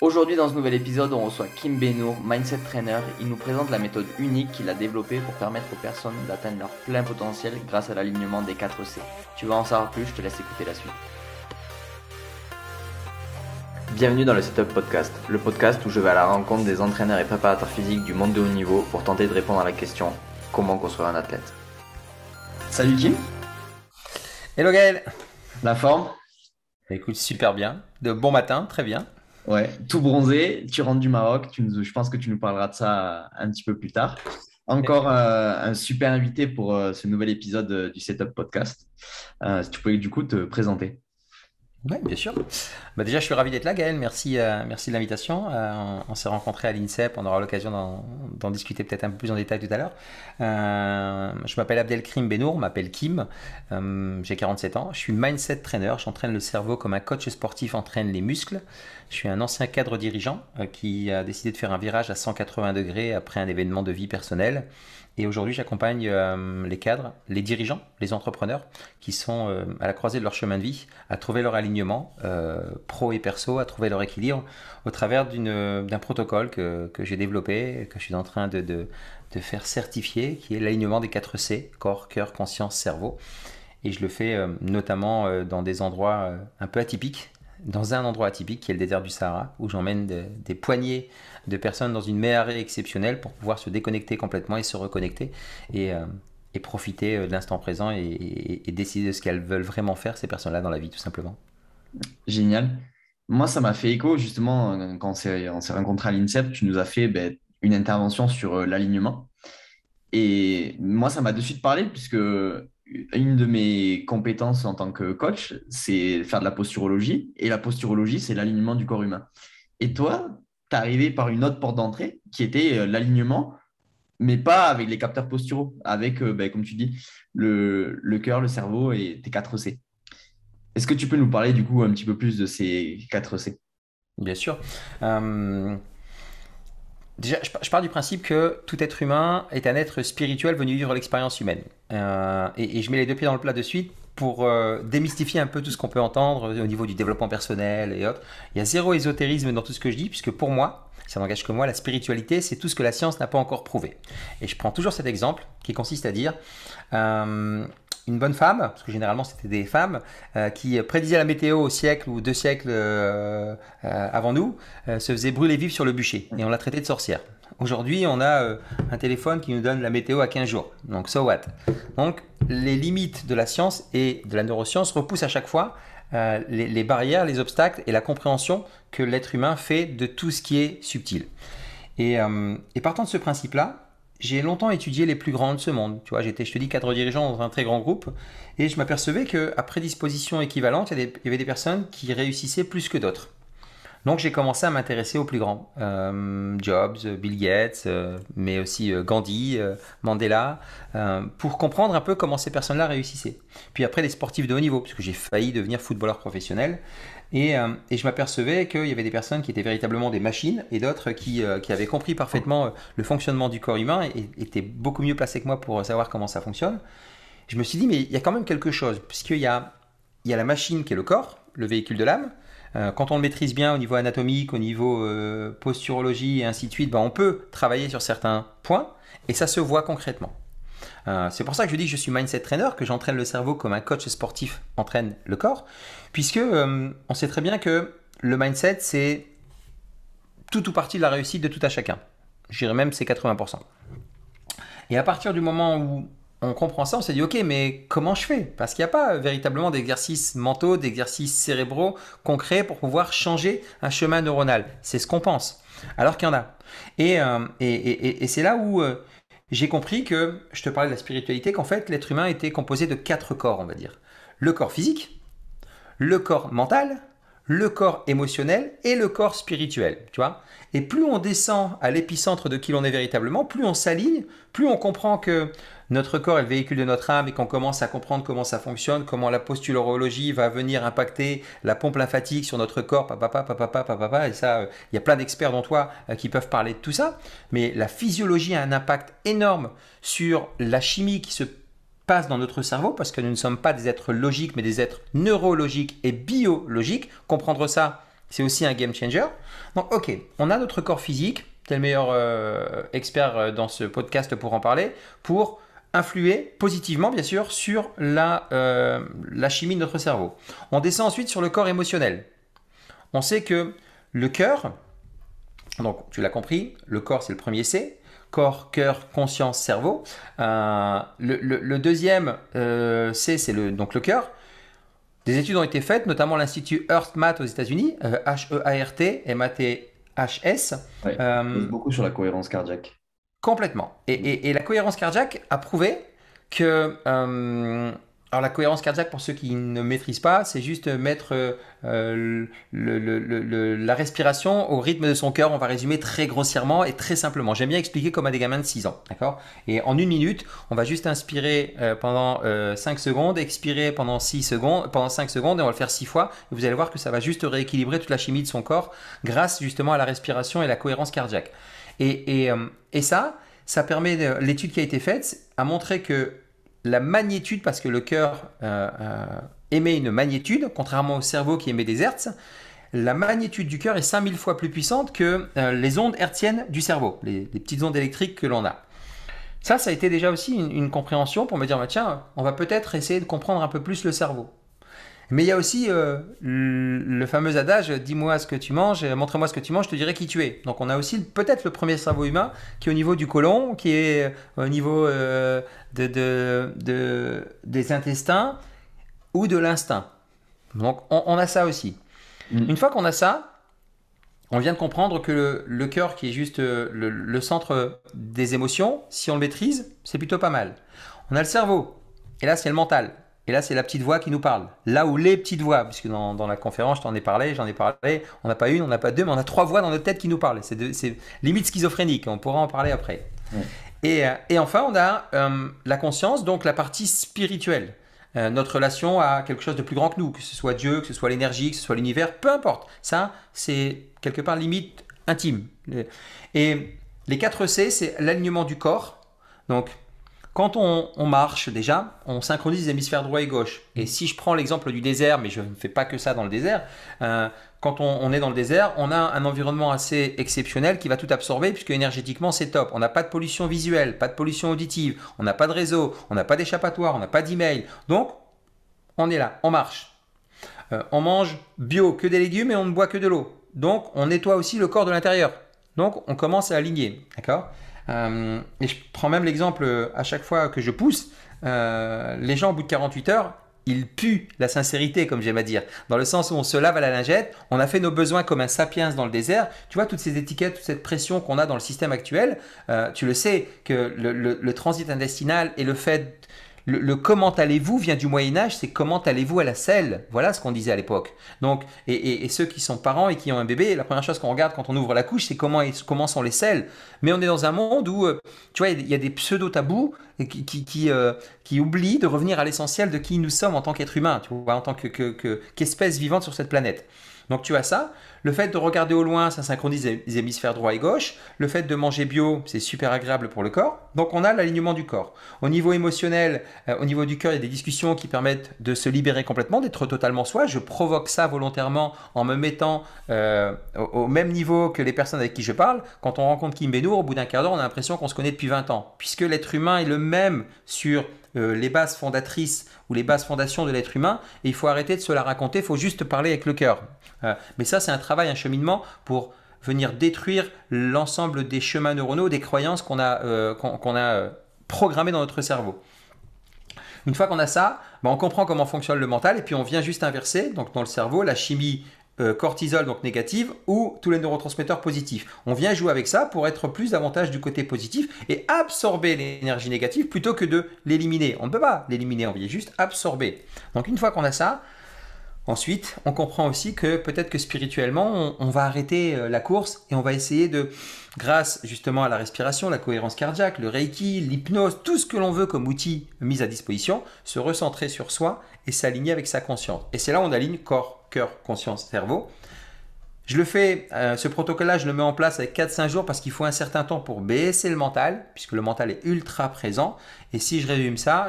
Aujourd'hui, dans ce nouvel épisode, on reçoit Kim Benour, Mindset Trainer. Il nous présente la méthode unique qu'il a développée pour permettre aux personnes d'atteindre leur plein potentiel grâce à l'alignement des 4 C. Tu vas en savoir plus, je te laisse écouter la suite. Bienvenue dans le Setup Podcast, le podcast où je vais à la rencontre des entraîneurs et préparateurs physiques du monde de haut niveau pour tenter de répondre à la question « Comment construire un athlète ?» Salut Kim. Hello Gaël. La forme? Écoute, super bien. De bon matin, très bien. Ouais, tout bronzé, tu rentres du Maroc, je pense que tu nous parleras de ça un petit peu plus tard. Encore un super invité pour ce nouvel épisode du Setup Podcast. Si tu pouvais du coup te présenter. Oui, bien sûr. Déjà, je suis ravi d'être là, Gaël. Merci, merci de l'invitation. On s'est rencontrés à l'INSEP. On aura l'occasion d'en discuter peut-être un peu plus en détail tout à l'heure. Je m'appelle Abdelkrim Benour, m'appelle Kim. J'ai 47 ans. Je suis mindset trainer. J'entraîne le cerveau comme un coach sportif entraîne les muscles. Je suis un ancien cadre dirigeant qui a décidé de faire un virage à 180 degrés après un événement de vie personnelle. Et aujourd'hui, j'accompagne les cadres, les dirigeants, les entrepreneurs qui sont à la croisée de leur chemin de vie, à trouver leur alignement pro et perso, à trouver leur équilibre au travers d'un protocole que j'ai développé, que je suis en train de faire certifier, qui est l'alignement des 4 C, corps, cœur, conscience, cerveau. Et je le fais notamment dans des endroits un peu atypiques, dans un endroit atypique qui est le désert du Sahara, où j'emmène des poignées de personnes dans une méharée exceptionnelle pour pouvoir se déconnecter complètement et se reconnecter et profiter de l'instant présent et décider de ce qu'elles veulent vraiment faire, ces personnes-là, dans la vie, tout simplement. Génial. Moi, ça m'a fait écho justement quand on s'est rencontrés à l'INSEP, tu nous as fait une intervention sur l'alignement. Et moi, ça m'a de suite parlé puisque une de mes compétences en tant que coach, c'est faire de la posturologie. Et la posturologie, c'est l'alignement du corps humain. Et toi, tu es arrivé par une autre porte d'entrée qui était l'alignement, mais pas avec les capteurs posturaux, avec, comme tu dis, le cœur, le cerveau et tes 4 C. Est-ce que tu peux nous parler du coup un petit peu plus de ces 4 C? Bien sûr. Déjà, je pars du principe que tout être humain est un être spirituel venu vivre l'expérience humaine. Et je mets les deux pieds dans le plat de suite pour démystifier un peu tout ce qu'on peut entendre au niveau du développement personnel et autres. Il y a zéro ésotérisme dans tout ce que je dis, puisque pour moi, ça n'engage que moi, la spiritualité, c'est tout ce que la science n'a pas encore prouvé. Et je prends toujours cet exemple qui consiste à dire une bonne femme, parce que généralement c'était des femmes, qui prédisaient la météo au siècle ou 2 siècles avant nous, se faisait brûler vive sur le bûcher et on l'a traitée de sorcière. Aujourd'hui, on a un téléphone qui nous donne la météo à 15 jours. Donc, so what? Donc, les limites de la science et de la neuroscience repoussent à chaque fois les barrières, les obstacles et la compréhension que l'être humain fait de tout ce qui est subtil. Et partant de ce principe-là, j'ai longtemps étudié les plus grands de ce monde. Tu vois, j'étais, je te dis, cadre dirigeant dans un très grand groupe et je m'apercevais qu'à prédisposition équivalente, il y avait des personnes qui réussissaient plus que d'autres. Donc j'ai commencé à m'intéresser aux plus grands. Jobs, Bill Gates, mais aussi Gandhi, Mandela, pour comprendre un peu comment ces personnes-là réussissaient. Puis après, les sportifs de haut niveau, puisque j'ai failli devenir footballeur professionnel. Et je m'apercevais qu'il y avait des personnes qui étaient véritablement des machines et d'autres qui avaient compris parfaitement le fonctionnement du corps humain et étaient beaucoup mieux placés que moi pour savoir comment ça fonctionne. Je me suis dit, mais il y a quand même quelque chose, puisqu'il y a la machine qui est le corps, le véhicule de l'âme. Quand on le maîtrise bien au niveau anatomique, au niveau posturologie et ainsi de suite, on peut travailler sur certains points et ça se voit concrètement. C'est pour ça que je dis que je suis mindset trainer, que j'entraîne le cerveau comme un coach sportif entraîne le corps, puisque on sait très bien que le mindset, c'est tout ou partie de la réussite de tout à chacun. Je dirais même c'est 80%. Et à partir du moment où on comprend ça, on s'est dit ok, mais comment je fais? Parce qu'il n'y a pas véritablement d'exercices mentaux, d'exercices cérébraux concrets pour pouvoir changer un chemin neuronal. C'est ce qu'on pense, alors qu'il y en a. Et c'est là où j'ai compris que, je te parlais de la spiritualité, qu'en fait l'être humain était composé de 4 corps, on va dire. Le corps physique, le corps mental, le corps émotionnel et le corps spirituel, tu vois. Et plus on descend à l'épicentre de qui l'on est véritablement, plus on s'aligne, plus on comprend que notre corps est le véhicule de notre âme et qu'on commence à comprendre comment ça fonctionne, comment la posturologie va venir impacter la pompe lymphatique sur notre corps, et ça, il y a plein d'experts dont toi qui peuvent parler de tout ça, mais la physiologie a un impact énorme sur la chimie qui se passe dans notre cerveau, parce que nous ne sommes pas des êtres logiques, mais des êtres neurologiques et biologiques. Comprendre ça, c'est aussi un game changer. Donc, ok, on a notre corps physique, tu es le meilleur expert dans ce podcast pour en parler, pour influer positivement, bien sûr, sur la chimie de notre cerveau. On descend ensuite sur le corps émotionnel. On sait que le cœur, donc tu l'as compris, le corps c'est le premier C, corps, cœur, conscience, cerveau. Le deuxième C c'est donc le cœur. Des études ont été faites, notamment l'Institut HeartMath aux États-Unis, H-E-A-R-T, M-A-T-H-S. Ouais, on pose beaucoup sur la cohérence cardiaque. Complètement. Et la cohérence cardiaque a prouvé que... alors la cohérence cardiaque, pour ceux qui ne maîtrisent pas, c'est juste mettre la respiration au rythme de son cœur. On va résumer très grossièrement et très simplement. J'aime bien expliquer comme à des gamins de 6 ans. D'accord ? Et en 1 minute, on va juste inspirer pendant 5 secondes, expirer pendant 5 secondes et on va le faire 6 fois. Et vous allez voir que ça va juste rééquilibrer toute la chimie de son corps grâce justement à la respiration et la cohérence cardiaque. Et ça permet, l'étude qui a été faite a montré que la magnitude, parce que le cœur émet une magnitude, contrairement au cerveau qui émet des hertz, la magnitude du cœur est 5000 fois plus puissante que les ondes hertziennes du cerveau, les petites ondes électriques que l'on a. Ça a été déjà aussi une compréhension pour me dire, bah, tiens, on va peut-être essayer de comprendre un peu plus le cerveau. Mais il y a aussi le fameux adage, dis-moi ce que tu manges, montre-moi ce que tu manges, je te dirai qui tu es. Donc on a aussi peut-être le premier cerveau humain qui est au niveau du côlon, qui est au niveau des intestins ou de l'instinct. Donc on a ça aussi. Une fois qu'on a ça, on vient de comprendre que le cœur, qui est juste le centre des émotions, si on le maîtrise, c'est plutôt pas mal. On a le cerveau, et là c'est le mental. Et là, c'est la petite voix qui nous parle. Là où les petites voix, puisque dans la conférence, j'en ai parlé, on n'a pas une, on n'a pas deux, mais on a 3 voix dans notre tête qui nous parlent. C'est limite schizophrénique, on pourra en parler après. Ouais. Et enfin, on a la conscience, donc la partie spirituelle. Notre relation à quelque chose de plus grand que nous, que ce soit Dieu, que ce soit l'énergie, que ce soit l'univers, peu importe. Ça, c'est quelque part limite intime. Et les 4 C, c'est l'alignement du corps. Donc, quand on marche déjà, on synchronise les hémisphères droit et gauche. Et si je prends l'exemple du désert, mais je ne fais pas que ça dans le désert, quand on est dans le désert, on a un environnement assez exceptionnel qui va tout absorber puisque énergétiquement c'est top. On n'a pas de pollution visuelle, pas de pollution auditive, on n'a pas de réseau, on n'a pas d'échappatoire, on n'a pas d'email. Donc on est là, on marche. On mange bio, que des légumes et on ne boit que de l'eau. Donc on nettoie aussi le corps de l'intérieur. Donc on commence à aligner, d'accord ? Et je prends même l'exemple à chaque fois que je pousse, les gens au bout de 48 heures, ils puent la sincérité, comme j'aime à dire, dans le sens où on se lave à la lingette, on a fait nos besoins comme un sapiens dans le désert. Tu vois, toutes ces étiquettes, toute cette pression qu'on a dans le système actuel, tu le sais que le transit intestinal et le fait... Le comment allez-vous vient du Moyen-Âge, c'est comment allez-vous à la selle. Voilà ce qu'on disait à l'époque. Donc, et ceux qui sont parents et qui ont un bébé, la première chose qu'on regarde quand on ouvre la couche, c'est comment sont les selles. Mais on est dans un monde où, tu vois, il y a des pseudo-tabous qui oublient de revenir à l'essentiel de qui nous sommes en tant qu'être humain, tu vois, en tant qu'espèce vivante sur cette planète. Donc tu as ça, le fait de regarder au loin, ça synchronise les hémisphères droit et gauche, le fait de manger bio, c'est super agréable pour le corps, donc on a l'alignement du corps. Au niveau émotionnel, au niveau du cœur, il y a des discussions qui permettent de se libérer complètement, d'être totalement soi, je provoque ça volontairement en me mettant au même niveau que les personnes avec qui je parle. Quand on rencontre Kim Benour, au bout d'un quart d'heure, on a l'impression qu'on se connaît depuis 20 ans, puisque l'être humain est le même sur les bases fondatrices ou les bases fondations de l'être humain, et il faut arrêter de se la raconter, il faut juste parler avec le cœur. Mais ça, c'est un travail, un cheminement pour venir détruire l'ensemble des chemins neuronaux, des croyances qu'on a programmées dans notre cerveau. Une fois qu'on a ça, on comprend comment fonctionne le mental, et puis on vient juste inverser, donc dans le cerveau, la chimie cortisol, donc négative, ou tous les neurotransmetteurs positifs. On vient jouer avec ça pour être plus davantage du côté positif et absorber l'énergie négative plutôt que de l'éliminer. On ne peut pas l'éliminer, on vient juste absorber. Donc une fois qu'on a ça, ensuite, on comprend aussi que peut-être que spirituellement, on va arrêter la course et on va essayer de, grâce justement à la respiration, la cohérence cardiaque, le reiki, l'hypnose, tout ce que l'on veut comme outil mis à disposition, se recentrer sur soi et s'aligner avec sa conscience. Et c'est là où on aligne corps, cœur, conscience, cerveau. Je le fais, ce protocole-là, je le mets en place avec 4-5 jours parce qu'il faut un certain temps pour baisser le mental, puisque le mental est ultra présent. Et si je résume ça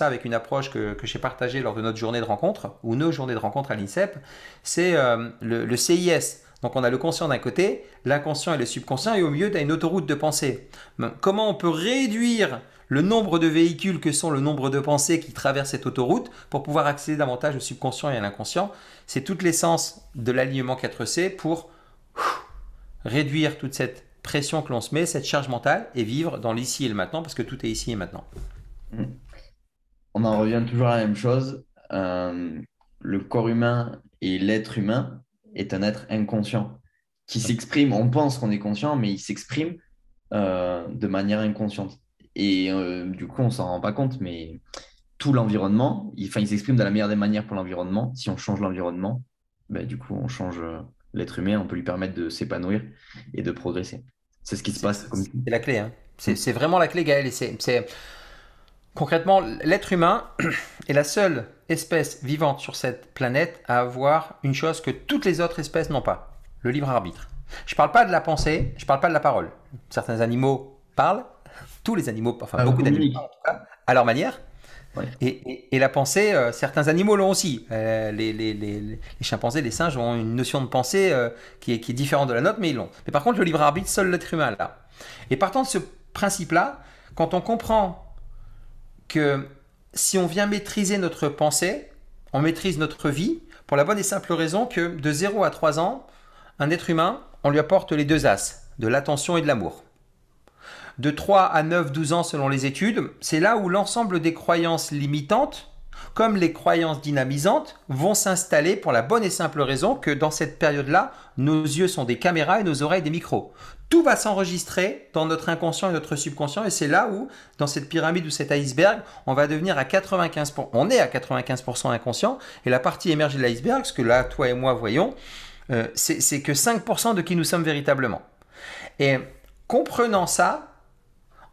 avec une approche que j'ai partagée lors de notre journée de rencontre, ou nos journées de rencontre à l'INSEP, c'est le CIS. Donc on a le conscient d'un côté, l'inconscient et le subconscient, et au milieu, tu as une autoroute de pensée. Comment on peut réduire le nombre de véhicules que sont le nombre de pensées qui traversent cette autoroute pour pouvoir accéder davantage au subconscient et à l'inconscient? C'est toute l'essence de l'alignement 4C pour réduire toute cette pression que l'on se met, cette charge mentale, et vivre dans l'ici et le maintenant, parce que tout est ici et maintenant. Mm. On en revient toujours à la même chose. Le corps humain et l'être humain est un être inconscient qui s'exprime. On pense qu'on est conscient, mais il s'exprime de manière inconsciente. Et du coup, on s'en rend pas compte, mais tout l'environnement, il s'exprime de la meilleure des manières pour l'environnement. Si on change l'environnement, ben, du coup, on change l'être humain, on peut lui permettre de s'épanouir et de progresser. C'est ce qui se C'est passe comme. la clé, hein. Mm. C'est vraiment la clé, Gaël. Concrètement, l'être humain est la seule espèce vivante sur cette planète à avoir une chose que toutes les autres espèces n'ont pas, le libre arbitre. Je ne parle pas de la pensée, je ne parle pas de la parole. Certains animaux parlent, tous les animaux, enfin Ah, on beaucoup d'animaux communique. parlent en tout cas, à leur manière. Ouais. Et la pensée, certains animaux l'ont aussi. Les chimpanzés, les singes ont une notion de pensée qui est différente de la nôtre, mais ils l'ont. Mais par contre, le libre arbitre, seul l'être humain l'a. Et partant de ce principe-là, quand on comprend que si on vient maîtriser notre pensée, on maîtrise notre vie, pour la bonne et simple raison que de 0 à 3 ans, un être humain, on lui apporte les deux as, de l'attention et de l'amour. De 3 à 9, 12 ans selon les études, c'est là où l'ensemble des croyances limitantes, comme les croyances dynamisantes, vont s'installer pour la bonne et simple raison que dans cette période-là, nos yeux sont des caméras et nos oreilles des micros. Tout va s'enregistrer dans notre inconscient et notre subconscient, et c'est là où, dans cette pyramide ou cet iceberg, on va devenir à 95%, on est à 95% inconscient, et la partie émergée de l'iceberg, ce que là, toi et moi voyons, c'est que 5% de qui nous sommes véritablement. Et comprenant ça,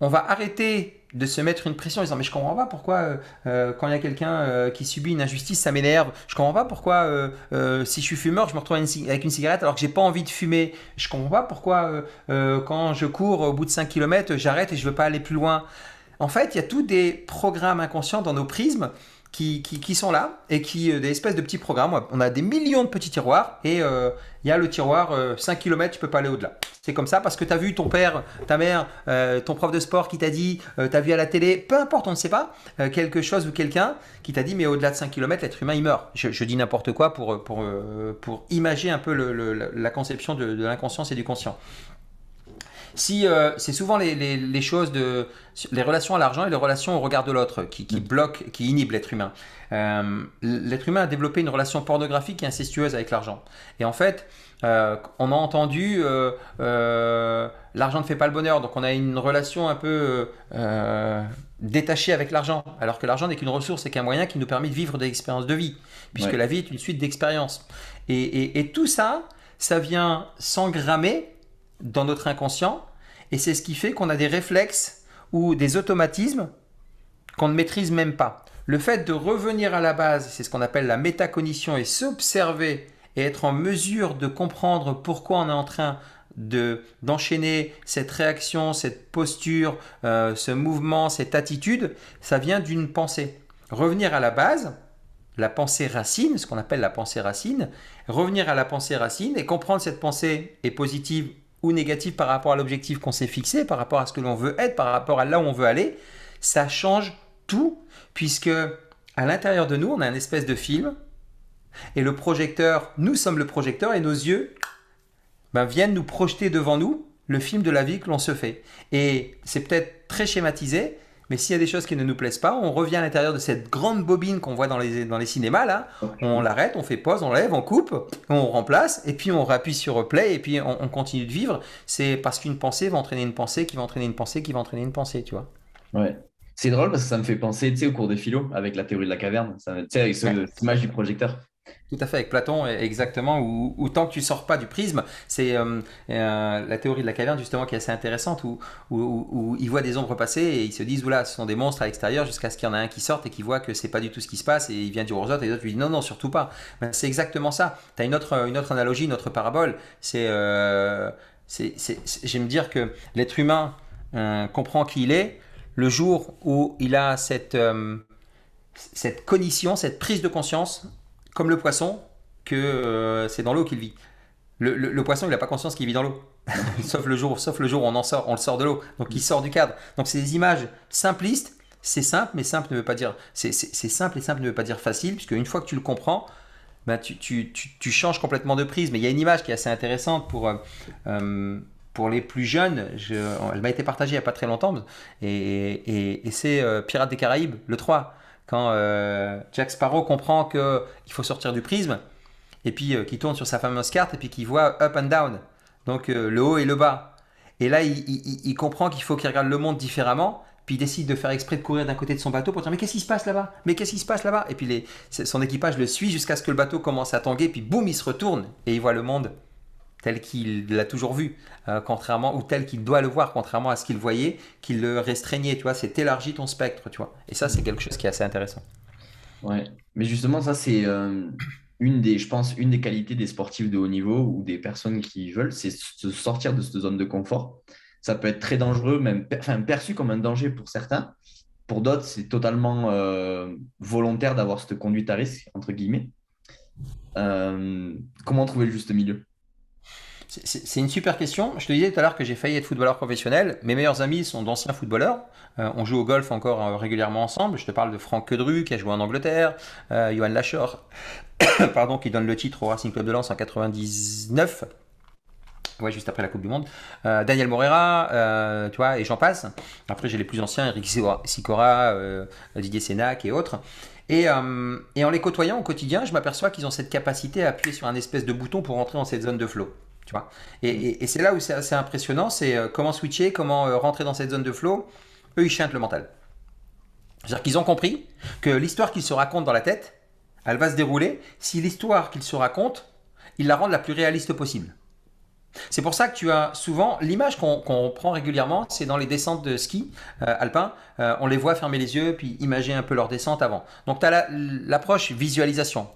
on va arrêter de se mettre une pression en disant mais je comprends pas pourquoi quand il y a quelqu'un qui subit une injustice ça m'énerve, je comprends pas pourquoi si je suis fumeur je me retrouve avec une cigarette alors que j'ai pas envie de fumer, je comprends pas pourquoi quand je cours au bout de 5 km j'arrête et je veux pas aller plus loin. En fait il y a tous des programmes inconscients dans nos prismes qui sont là et des espèces de petits programmes. On a des millions de petits tiroirs et il y a le tiroir 5 km, tu peux pas aller au-delà. C'est comme ça parce que tu as vu ton père, ta mère, ton prof de sport qui t'a dit, tu as vu à la télé, peu importe, on ne sait pas, quelque chose ou quelqu'un qui t'a dit mais au-delà de 5 km, l'être humain il meurt. Je dis n'importe quoi pour imager un peu la conception de l'inconscience et du conscient. Si c'est souvent les choses les relations à l'argent et les relations au regard de l'autre qui bloquent, qui inhibent l'être humain. L'être humain a développé une relation pornographique et incestueuse avec l'argent. Et en fait, on a entendu l'argent ne fait pas le bonheur, donc on a une relation un peu détachée avec l'argent, alors que l'argent n'est qu'une ressource et qu'un moyen qui nous permet de vivre des expériences de vie, puisque Ouais. la vie est une suite d'expériences. Et tout ça, ça vient s'engrammer dans notre inconscient et c'est ce qui fait qu'on a des réflexes ou des automatismes qu'on ne maîtrise même pas. Le fait de revenir à la base, c'est ce qu'on appelle la métacognition et s'observer et être en mesure de comprendre pourquoi on est en train d'enchaîner cette réaction, cette posture, ce mouvement, cette attitude, ça vient d'une pensée. Revenir à la base, la pensée racine, ce qu'on appelle la pensée racine, revenir à la pensée racine et comprendre cette pensée est positive ou négative par rapport à l'objectif qu'on s'est fixé, par rapport à ce que l'on veut être, par rapport à là où on veut aller, ça change tout, puisque à l'intérieur de nous, on a une espèce de film, et le projecteur, nous sommes le projecteur, et nos yeux viennent nous projeter devant nous le film de la vie que l'on se fait. Et c'est peut-être très schématisé, mais s'il y a des choses qui ne nous plaisent pas, on revient à l'intérieur de cette grande bobine qu'on voit dans les cinémas, là, on l'arrête, on fait pause, on lève, on coupe, on remplace, et puis on rappuie sur replay, et puis on continue de vivre. C'est parce qu'une pensée va entraîner une pensée, qui va entraîner une pensée, qui va entraîner une pensée, tu vois. Ouais. C'est drôle parce que ça me fait penser, tu sais, au cours de philo, avec la théorie de la caverne, tu sais, avec Ouais. cette image du projecteur. Tout à fait, avec Platon, exactement, où tant que tu sors pas du prisme, c'est la théorie de la caverne justement qui est assez intéressante, où ils voient des ombres passer et ils se disent, oula, ce sont des monstres à l'extérieur, jusqu'à ce qu'il y en a un qui sorte et qui voit que c'est pas du tout ce qui se passe, et il vient dire aux autres, et les autres lui disent, non, non, surtout pas. Ben, c'est exactement ça. Tu as une autre analogie, une autre parabole, j'aime dire que l'être humain comprend qui il est le jour où il a cette cognition, cette prise de conscience, comme le poisson, que c'est dans l'eau qu'il vit. Le poisson, il n'a pas conscience qu'il vit dans l'eau. Non. Sauf le jour où on le sort de l'eau. Donc il sort du cadre. Donc c'est des images simplistes. C'est simple, mais simple ne veut pas dire. C'est simple et simple ne veut pas dire facile, puisque une fois que tu le comprends, ben tu changes complètement de prise. Mais il y a une image qui est assez intéressante pour les plus jeunes. Elle m'a été partagée il n'y a pas très longtemps. Et c'est Pirates des Caraïbes, le 3. Quand Jack Sparrow comprend qu'il faut sortir du prisme, et puis qui tourne sur sa fameuse carte, et puis qui voit up and down, donc le haut et le bas. Et là, il comprend qu'il faut qu'il regarde le monde différemment, puis il décide de faire exprès de courir d'un côté de son bateau pour dire mais qu'est-ce qui se passe là-bas? Mais qu'est-ce qui se passe là-bas? Et puis son équipage le suit jusqu'à ce que le bateau commence à tanguer, puis boum, il se retourne, et il voit le monde tel qu'il l'a toujours vu, contrairement, ou tel qu'il doit le voir, contrairement à ce qu'il voyait, qu'il le restreignait, tu vois, c'est élargi ton spectre, tu vois. Et ça, c'est quelque chose qui est assez intéressant. Ouais. Mais justement, ça, c'est une des, je pense, une des qualités des sportifs de haut niveau ou des personnes qui veulent, c'est se sortir de cette zone de confort. Ça peut être très dangereux, même enfin, perçu comme un danger pour certains. Pour d'autres, c'est totalement volontaire d'avoir cette conduite à risque, entre guillemets. Euh, Comment trouver le juste milieu? C'est une super question. Je te disais tout à l'heure que j'ai failli être footballeur professionnel. Mes meilleurs amis sont d'anciens footballeurs. On joue au golf encore régulièrement ensemble. Je te parle de Franck Quedru qui a joué en Angleterre, Johan Lachor, pardon, qui donne le titre au Racing Club de Lens en 99. Ouais, juste après la Coupe du Monde. Daniel Morera, tu vois, et j'en passe. Après, j'ai les plus anciens, Eric Sicora, Didier Sénac et autres. Et en les côtoyant au quotidien, je m'aperçois qu'ils ont cette capacité à appuyer sur un espèce de bouton pour rentrer dans cette zone de flow. Tu vois. Et c'est là où c'est assez impressionnant, c'est comment switcher, comment rentrer dans cette zone de flow. Eux, ils chantent le mental. C'est-à-dire qu'ils ont compris que l'histoire qu'ils se racontent dans la tête, elle va se dérouler si l'histoire qu'ils se racontent, ils la rendent la plus réaliste possible. C'est pour ça que tu as souvent l'image qu'on prend régulièrement, c'est dans les descentes de ski alpin. On les voit fermer les yeux puis imaginer un peu leur descente avant. Donc tu as l'approche visualisation.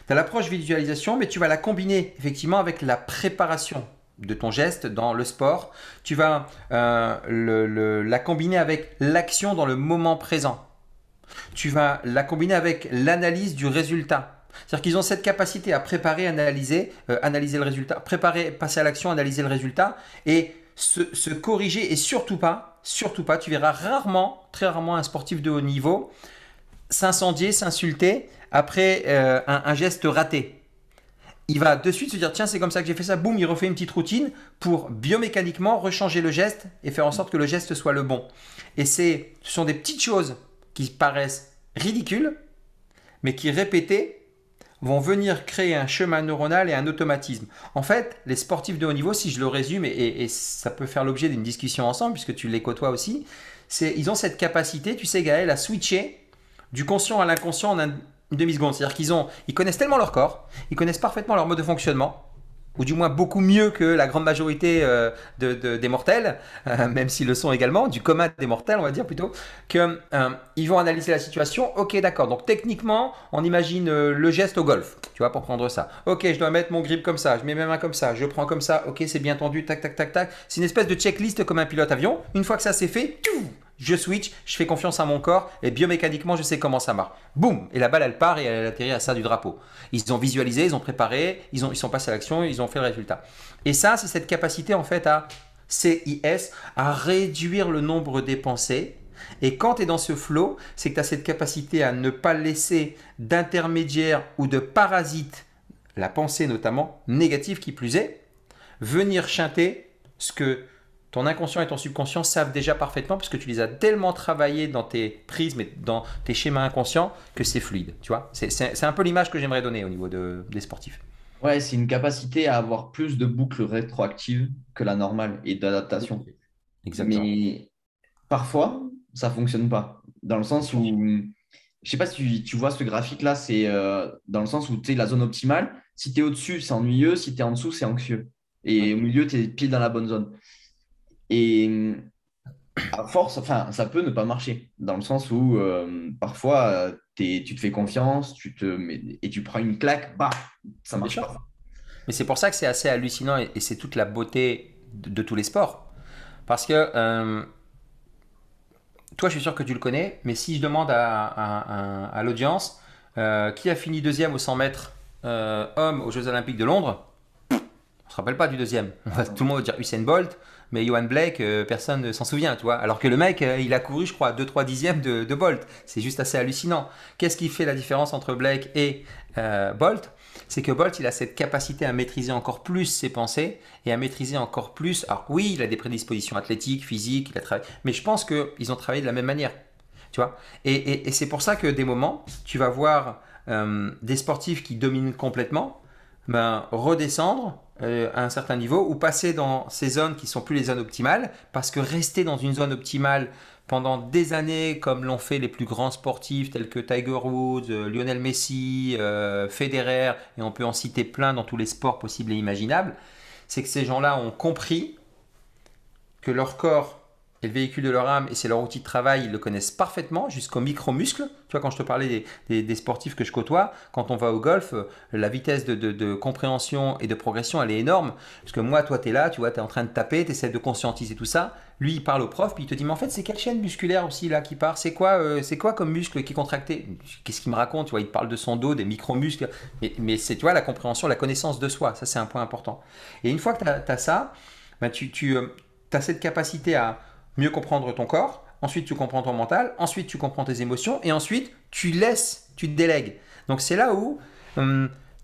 Tu as l'approche visualisation, mais tu vas la combiner effectivement avec la préparation de ton geste dans le sport. Tu vas la combiner avec l'action dans le moment présent. Tu vas la combiner avec l'analyse du résultat. C'est-à-dire qu'ils ont cette capacité à préparer, analyser le résultat, préparer, passer à l'action, analyser le résultat et se corriger et surtout pas, tu verras rarement, très rarement un sportif de haut niveau s'incendier, s'insulter après un geste raté. Il va de suite se dire tiens c'est comme ça que j'ai fait ça, boum, il refait une petite routine pour biomécaniquement rechanger le geste et faire en sorte que le geste soit le bon. Et ce sont des petites choses qui paraissent ridicules, mais qui répétées vont venir créer un chemin neuronal et un automatisme. En fait, les sportifs de haut niveau, si je le résume, et ça peut faire l'objet d'une discussion ensemble, puisque tu les côtoies aussi, ils ont cette capacité, tu sais Gaël, à switcher du conscient à l'inconscient en une demi-seconde. C'est-à-dire ils connaissent tellement leur corps, ils connaissent parfaitement leur mode de fonctionnement, ou du moins beaucoup mieux que la grande majorité des mortels, même s'ils le sont également, du commun des mortels, on va dire plutôt, qu'ils vont analyser la situation. Ok, d'accord. Donc techniquement, on imagine le geste au golf, tu vois, pour prendre ça. Ok, je dois mettre mon grip comme ça, je mets mes mains comme ça, je prends comme ça. Ok, c'est bien tendu, tac, tac, tac, tac. C'est une espèce de checklist comme un pilote avion. Une fois que ça c'est fait, je switch, je fais confiance à mon corps et biomécaniquement je sais comment ça marche. Boum. Et la balle elle part et elle atterrit à ça du drapeau. Ils ont visualisé, ils ont préparé, ils sont passés à l'action, ils ont fait le résultat. Et ça, c'est cette capacité en fait à CIS, à réduire le nombre des pensées. Et quand tu es dans ce flow, c'est que tu as cette capacité à ne pas laisser d'intermédiaire ou de parasite, la pensée notamment, négative qui plus est, venir chanter ce que ton inconscient et ton subconscient savent déjà parfaitement puisque tu les as tellement travaillés dans tes prismes et dans tes schémas inconscients que c'est fluide. Tu vois, c'est un peu l'image que j'aimerais donner au niveau des sportifs. Ouais, c'est une capacité à avoir plus de boucles rétroactives que la normale et d'adaptation. Exactement. Mais parfois, ça fonctionne pas. Dans le sens où je sais pas si tu vois ce graphique-là, c'est dans le sens où tu es la zone optimale. Si tu es au-dessus, c'est ennuyeux. Si tu es en dessous, c'est anxieux. Mm. Et au milieu, tu es pile dans la bonne zone. Et à force, enfin, ça peut ne pas marcher, dans le sens où parfois, tu te fais confiance, et tu prends une claque, bah, ça Bien marche sûr. pas. Mais c'est pour ça que c'est assez hallucinant et c'est toute la beauté de tous les sports. Parce que toi, je suis sûr que tu le connais, mais si je demande à l'audience qui a fini deuxième au 100 mètres homme aux Jeux Olympiques de Londres, on se rappelle pas du deuxième. Tout le monde va dire Usain Bolt, mais Johan Blake, personne ne s'en souvient, tu vois. Alors que le mec, il a couru, je crois, 2-3 dixièmes de Bolt. C'est juste assez hallucinant. Qu'est-ce qui fait la différence entre Blake et Bolt? C'est que Bolt, il a cette capacité à maîtriser encore plus ses pensées et à maîtriser encore plus. Alors oui, il a des prédispositions athlétiques, physiques, il a travaillé, mais je pense qu'ils ont travaillé de la même manière, tu vois. Et c'est pour ça que des moments, tu vas voir des sportifs qui dominent complètement, ben, redescendre à un certain niveau ou passer dans ces zones qui sont plus les zones optimales parce que rester dans une zone optimale pendant des années comme l'ont fait les plus grands sportifs tels que Tiger Woods, Lionel Messi, Federer et on peut en citer plein dans tous les sports possibles et imaginables, c'est que ces gens-là ont compris que leur corps est le véhicule de leur âme et c'est leur outil de travail, ils le connaissent parfaitement jusqu'aux micro-muscles. Tu vois, quand je te parlais des sportifs que je côtoie, quand on va au golf, la vitesse de compréhension et de progression, elle est énorme. Parce que moi, toi, tu es là, tu vois, tu es en train de taper, tu essaies de conscientiser tout ça. Lui, il parle au prof, puis il te dit, mais en fait, c'est quelle chaîne musculaire aussi là qui part c'est quoi comme muscle qui est contracté? Qu'est-ce qu'il me raconte? Tu vois, il parle de son dos, des micro-muscles. Mais c'est, tu vois, la compréhension, la connaissance de soi, ça, c'est un point important. Et une fois que tu as ça, ben, tu as cette capacité à mieux comprendre ton corps, ensuite tu comprends ton mental, ensuite tu comprends tes émotions, et ensuite tu laisses, tu te délègues. Donc c'est là où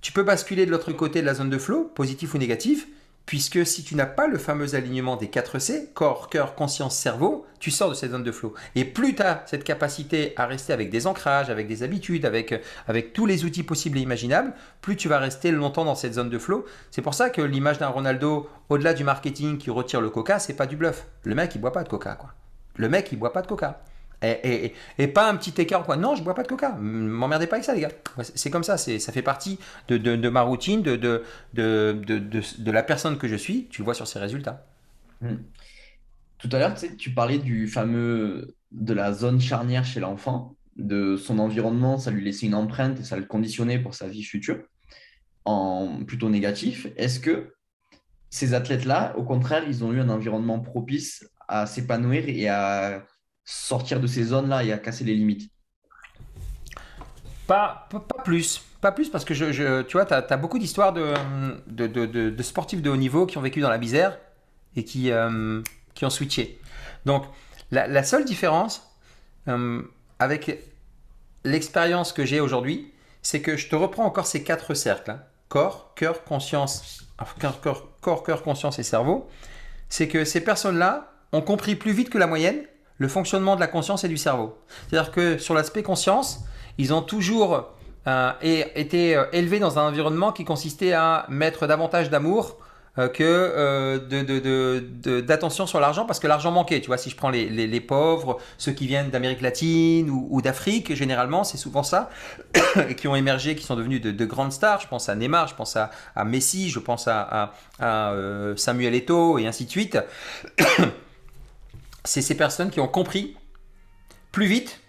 tu peux basculer de l'autre côté de la zone de flow, positif ou négatif, puisque si tu n'as pas le fameux alignement des 4 C, corps, cœur, conscience, cerveau, tu sors de cette zone de flow. Et plus tu as cette capacité à rester avec des ancrages, avec des habitudes, avec tous les outils possibles et imaginables, plus tu vas rester longtemps dans cette zone de flow. C'est pour ça que l'image d'un Ronaldo, au-delà du marketing qui retire le coca, c'est pas du bluff. Le mec, il boit pas de coca, quoi. Le mec, il boit pas de coca. Et pas un petit écart quoi. Non, je bois pas de coca. M'emmerdez pas avec ça, les gars. C'est comme ça. Ça fait partie de ma routine, de la personne que je suis. Tu le vois sur ses résultats. Hmm. Tout à l'heure, tu sais, tu parlais de la zone charnière chez l'enfant, de son environnement, ça lui laissait une empreinte et ça le conditionnait pour sa vie future, en plutôt négatif. Est-ce que ces athlètes-là, au contraire, ils ont eu un environnement propice à s'épanouir et à sortir de ces zones-là et à casser les limites? Pas plus. Pas plus parce que tu vois, tu as beaucoup d'histoires de sportifs de haut niveau qui ont vécu dans la misère et qui ont switché. Donc, la seule différence avec l'expérience que j'ai aujourd'hui, c'est que je te reprends encore ces 4 cercles, hein. Corps, cœur, conscience, corps, cœur, conscience et cerveau. C'est que ces personnes-là ont compris plus vite que la moyenne le fonctionnement de la conscience et du cerveau. C'est-à-dire que sur l'aspect conscience, ils ont toujours été élevés dans un environnement qui consistait à mettre davantage d'amour d'attention sur l'argent parce que l'argent manquait. Tu vois, si je prends les pauvres, ceux qui viennent d'Amérique latine ou d'Afrique, généralement, c'est souvent ça, et qui ont émergé, qui sont devenus de grandes stars. Je pense à Neymar, je pense à Messi, je pense à Samuel Eto'o et ainsi de suite. C'est ces personnes qui ont compris plus vite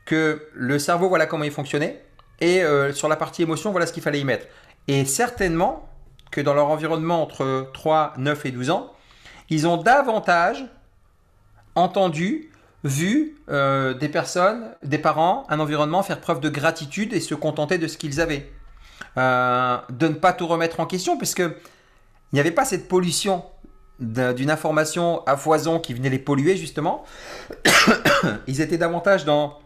que le cerveau, voilà comment il fonctionnait, et sur la partie émotion, voilà ce qu'il fallait y mettre. Et certainement que dans leur environnement entre 3, 9 et 12 ans, ils ont davantage entendu, vu des personnes, des parents, un environnement faire preuve de gratitude et se contenter de ce qu'ils avaient. De ne pas tout remettre en question, parce que il n'y avait pas cette pollution d'une information à foison qui venait les polluer, justement. Ils étaient davantage dans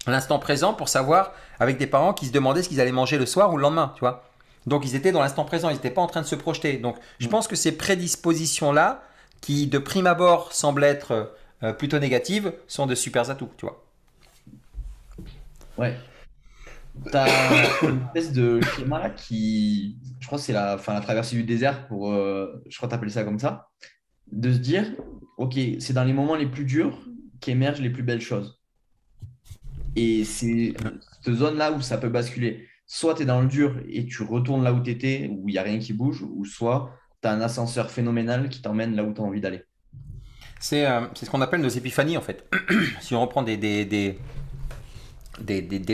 l'instant présent pour savoir, avec des parents qui se demandaient ce qu'ils allaient manger le soir ou le lendemain, tu vois. Donc ils étaient dans l'instant présent, ils n'étaient pas en train de se projeter. Donc je pense que ces prédispositions-là, qui de prime abord semblent être plutôt négatives, sont de super atouts, tu vois. Ouais. Tu as une espèce de schéma là qui, je crois que c'est enfin, la traversée du désert je crois t'appeler ça comme ça, de se dire, OK, c'est dans les moments les plus durs qu'émergent les plus belles choses. Et c'est cette zone-là où ça peut basculer. Soit tu es dans le dur et tu retournes là où tu étais, où il n'y a rien qui bouge, ou soit tu as un ascenseur phénoménal qui t'emmène là où tu as envie d'aller. C'est ce qu'on appelle nos épiphanies en fait. Si on reprend des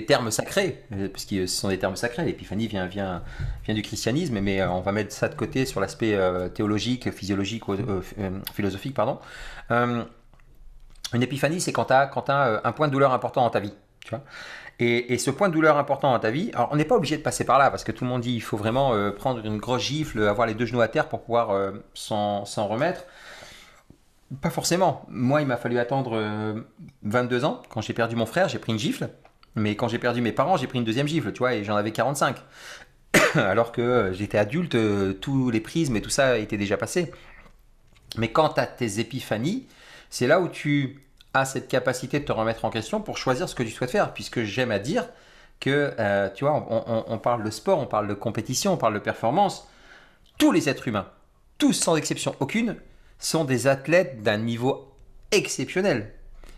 termes sacrés, parce que ce sont des termes sacrés, l'épiphanie vient du christianisme, mais on va mettre ça de côté sur l'aspect théologique, physiologique, philosophique, pardon. Euh, une épiphanie, c'est quand tu as un point de douleur important dans ta vie. Tu vois. Et ce point de douleur important dans ta vie, alors on n'est pas obligé de passer par là, parce que tout le monde dit il faut vraiment prendre une grosse gifle, avoir les deux genoux à terre pour pouvoir s'en remettre. Pas forcément. Moi, il m'a fallu attendre 22 ans. Quand j'ai perdu mon frère, j'ai pris une gifle. Mais quand j'ai perdu mes parents, j'ai pris une deuxième gifle, tu vois, et j'en avais 45. Alors que j'étais adulte, tous les prismes et tout ça étaient déjà passés. Mais quand tu as tes épiphanies, c'est là où tu as cette capacité de te remettre en question pour choisir ce que tu souhaites faire. Puisque j'aime à dire que, tu vois, on parle de sport, on parle de compétition, on parle de performance. Tous les êtres humains, tous sans exception aucune, sont des athlètes d'un niveau exceptionnel.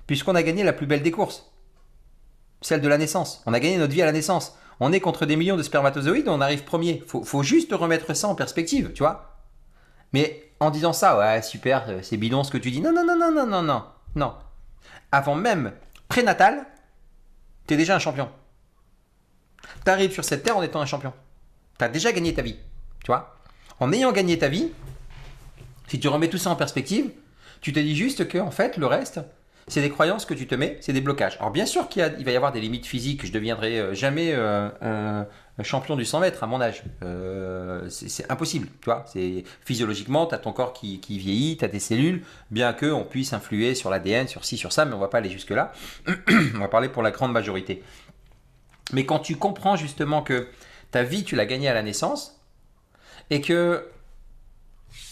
Puisqu'on a gagné la plus belle des courses, celle de la naissance. On a gagné notre vie à la naissance. On est contre des millions de spermatozoïdes, on arrive premier. Faut juste remettre ça en perspective, tu vois. Mais en disant ça, ouais, super, c'est bidon ce que tu dis. Non, non, non, non, non, non, non, non. Avant même prénatal, t'es déjà un champion. T'arrives sur cette terre en étant un champion. T'as déjà gagné ta vie, tu vois. En ayant gagné ta vie, si tu remets tout ça en perspective, tu te dis juste que en fait, le reste, c'est des croyances que tu te mets, c'est des blocages. Alors bien sûr il va y avoir des limites physiques, je deviendrai jamais champion du 100 mètres à mon âge. C'est impossible, tu vois. Physiologiquement, tu as ton corps qui vieillit, tu as des cellules, bien qu'on puisse influer sur l'ADN, sur ci, sur ça, mais on va pas aller jusque-là. On va parler pour la grande majorité. Mais quand tu comprends justement que ta vie, tu l'as gagnée à la naissance, et que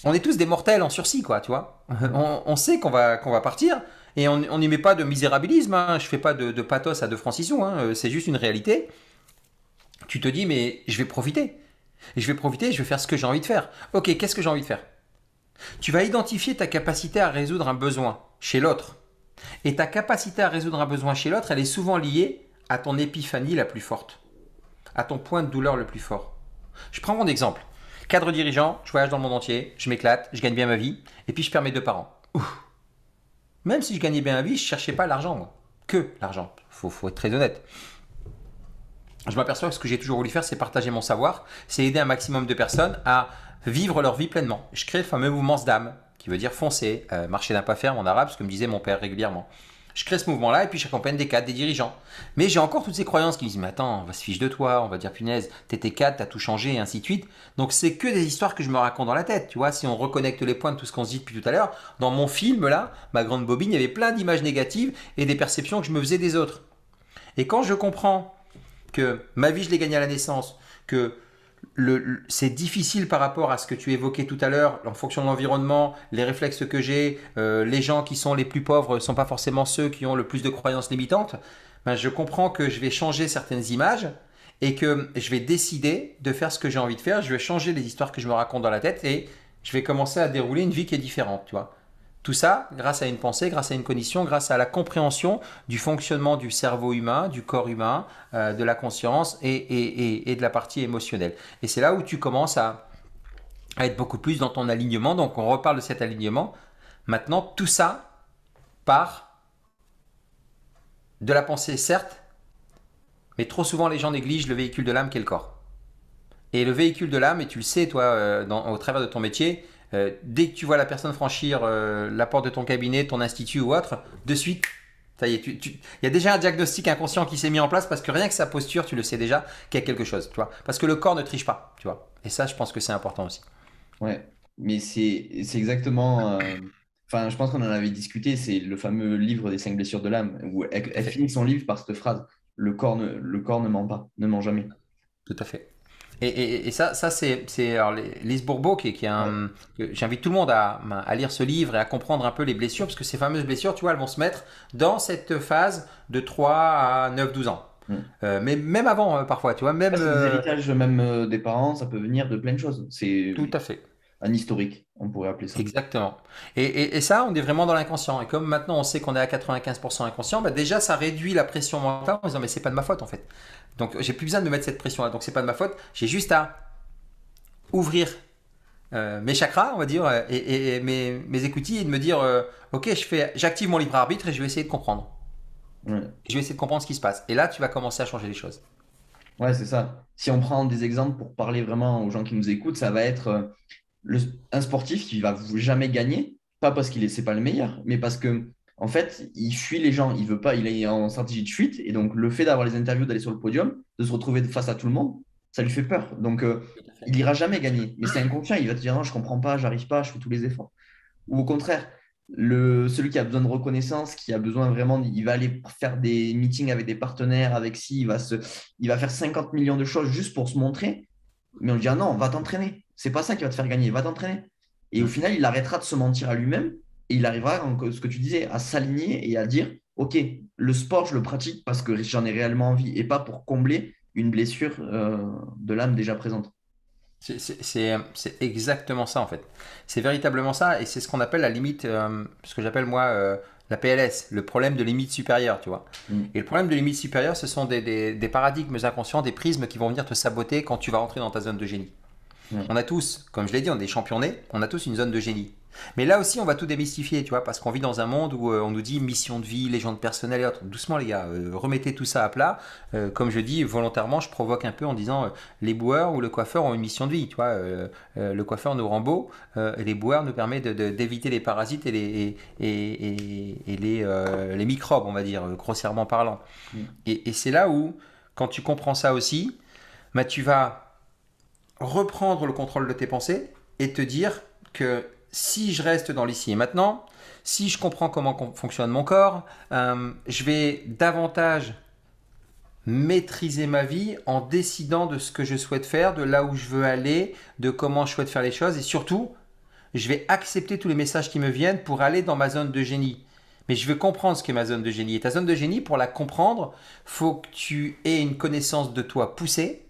on est tous des mortels en sursis, quoi, tu vois. On sait qu'on va partir et on n'y met pas de misérabilisme. Hein. Je fais pas de pathos à De Francisson. Hein. C'est juste une réalité. Tu te dis, mais je vais profiter. Et je vais profiter, je vais faire ce que j'ai envie de faire. Ok, qu'est-ce que j'ai envie de faire? Tu vas identifier ta capacité à résoudre un besoin chez l'autre. Et ta capacité à résoudre un besoin chez l'autre, elle est souvent liée à ton épiphanie la plus forte, à ton point de douleur le plus fort. Je prends mon exemple. Cadre dirigeant, je voyage dans le monde entier, je m'éclate, je gagne bien ma vie, et puis je perds mes deux parents. Ouf. Même si je gagnais bien ma vie, je cherchais pas l'argent, moi. Que l'argent. Faut être très honnête. Je m'aperçois que ce que j'ai toujours voulu faire, c'est partager mon savoir, c'est aider un maximum de personnes à vivre leur vie pleinement. Je crée le fameux mouvement SDAM, qui veut dire foncer, marcher d'un pas ferme en arabe, ce que me disait mon père régulièrement. Je crée ce mouvement-là et puis j'accompagne des cadres, des dirigeants. Mais j'ai encore toutes ces croyances qui me disent, mais attends, on va se fiche de toi, on va dire punaise, t'étais cadre, t'as tout changé et ainsi de suite. Donc c'est que des histoires que je me raconte dans la tête, tu vois. Si on reconnecte les points de tout ce qu'on se dit depuis tout à l'heure, dans mon film là, ma grande bobine, il y avait plein d'images négatives et des perceptions que je me faisais des autres. Et quand je comprends que ma vie je l'ai gagnée à la naissance, que c'est difficile par rapport à ce que tu évoquais tout à l'heure, en fonction de l'environnement, les réflexes que j'ai, les gens qui sont les plus pauvres ne sont pas forcément ceux qui ont le plus de croyances limitantes, ben je comprends que je vais changer certaines images et que je vais décider de faire ce que j'ai envie de faire, je vais changer les histoires que je me raconte dans la tête et je vais commencer à dérouler une vie qui est différente, tu vois. Tout ça grâce à une pensée, grâce à une cognition, grâce à la compréhension du fonctionnement du cerveau humain, du corps humain, de la conscience et de la partie émotionnelle. Et c'est là où tu commences à être beaucoup plus dans ton alignement. Donc on reparle de cet alignement. Maintenant, tout ça part de la pensée, certes, mais trop souvent les gens négligent le véhicule de l'âme qui est le corps. Et le véhicule de l'âme, et tu le sais toi au travers de ton métier, dès que tu vois la personne franchir la porte de ton cabinet, ton institut ou autre, de suite, ça y est, il y a déjà un diagnostic inconscient qui s'est mis en place parce que rien que sa posture, tu le sais déjà qu'il y a quelque chose, tu vois. Parce que le corps ne triche pas, tu vois. Et ça, je pense que c'est important aussi. Ouais, mais c'est exactement. Enfin, je pense qu'on en avait discuté. C'est le fameux livre des 5 blessures de l'âme où Tout à elle fait. finit son livre par cette phrase, le corps ne ment pas, ne ment jamais. Tout à fait. Et ça c'est alors, Lise Bourbeau qui est Ouais. j'invite tout le monde à lire ce livre et à comprendre un peu les blessures, parce que ces fameuses blessures, tu vois, elles vont se mettre dans cette phase de 3 à 9 12 ans. Mm. Mais même avant, parfois, tu vois, même. C'est des héritages même des parents, ça peut venir de plein de choses. C'est Tout à fait. un historique, on pourrait appeler ça. Exactement. Et ça, on est vraiment dans l'inconscient. Et comme maintenant on sait qu'on est à 95% inconscient, bah déjà ça réduit la pression mentale en disant mais c'est pas de ma faute en fait. Donc j'ai plus besoin de me mettre cette pression-là. Donc c'est pas de ma faute. J'ai juste à ouvrir mes chakras, on va dire, et mes écoutilles et de me dire ok, j'active mon libre arbitre et je vais essayer de comprendre. Ouais. Je vais essayer de comprendre ce qui se passe. Et là, tu vas commencer à changer les choses. Ouais, c'est ça. Si on prend des exemples pour parler vraiment aux gens qui nous écoutent, ça va être le- un sportif qui va jamais gagner, pas parce c'est pas le meilleur, mais parce que en fait, il fuit les gens, il veut pas, il est en stratégie de fuite, et donc le fait d'avoir les interviews, d'aller sur le podium, de se retrouver face à tout le monde, ça lui fait peur. Donc il ira jamais gagner. Mais c'est inconscient, il va te dire non, je comprends pas, j'arrive pas, je fais tous les efforts. Ou au contraire, celui qui a besoin de reconnaissance, qui a besoin vraiment, il va aller faire des meetings avec des partenaires, avec si, il va faire 50 millions de choses juste pour se montrer. Mais on lui dit, ah non, va t'entraîner. C'est pas ça qui va te faire gagner, va t'entraîner. Et au final, il arrêtera de se mentir à lui-même et il arrivera, ce que tu disais, à s'aligner et à dire, OK, le sport, je le pratique parce que j'en ai réellement envie et pas pour combler une blessure de l'âme déjà présente. C'est exactement ça en fait. C'est véritablement ça et c'est ce qu'on appelle la limite, ce que j'appelle moi la PLS, le problème de limite supérieure, tu vois. Mm. Et le problème de limite supérieure, ce sont des paradigmes inconscients, des prismes qui vont venir te saboter quand tu vas rentrer dans ta zone de génie. Ouais. On a tous, comme je l'ai dit, on est des champions nés, on a tous une zone de génie. Mais là aussi, on va tout démystifier, tu vois, parce qu'on vit dans un monde où on nous dit mission de vie, légende personnelle et autres. Doucement, les gars, remettez tout ça à plat. Comme je dis, volontairement, je provoque un peu en disant les boueurs ou le coiffeur ont une mission de vie, tu vois. Le coiffeur nous rend beau et les boueurs nous permettent d'éviter les parasites et les microbes, on va dire, grossièrement parlant. Mm. Et c'est là où, quand tu comprends ça aussi, bah, tu vas reprendre le contrôle de tes pensées et te dire que si je reste dans l'ici et maintenant, si je comprends comment fonctionne mon corps, je vais davantage maîtriser ma vie en décidant de ce que je souhaite faire, de là où je veux aller, de comment je souhaite faire les choses et surtout, je vais accepter tous les messages qui me viennent pour aller dans ma zone de génie. Mais je veux comprendre ce qu'est ma zone de génie. Et ta zone de génie, pour la comprendre, faut que tu aies une connaissance de toi poussée.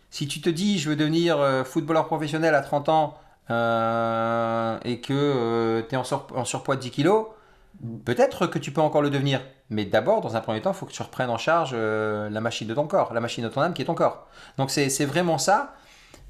Si tu te dis je veux devenir footballeur professionnel à 30 ans et que tu es en surpoids de 10 kilos, Mm. peut-être que tu peux encore le devenir. Mais d'abord, dans un premier temps, il faut que tu reprennes en charge la machine de ton corps, la machine de ton âme qui est ton corps. Donc c'est vraiment ça.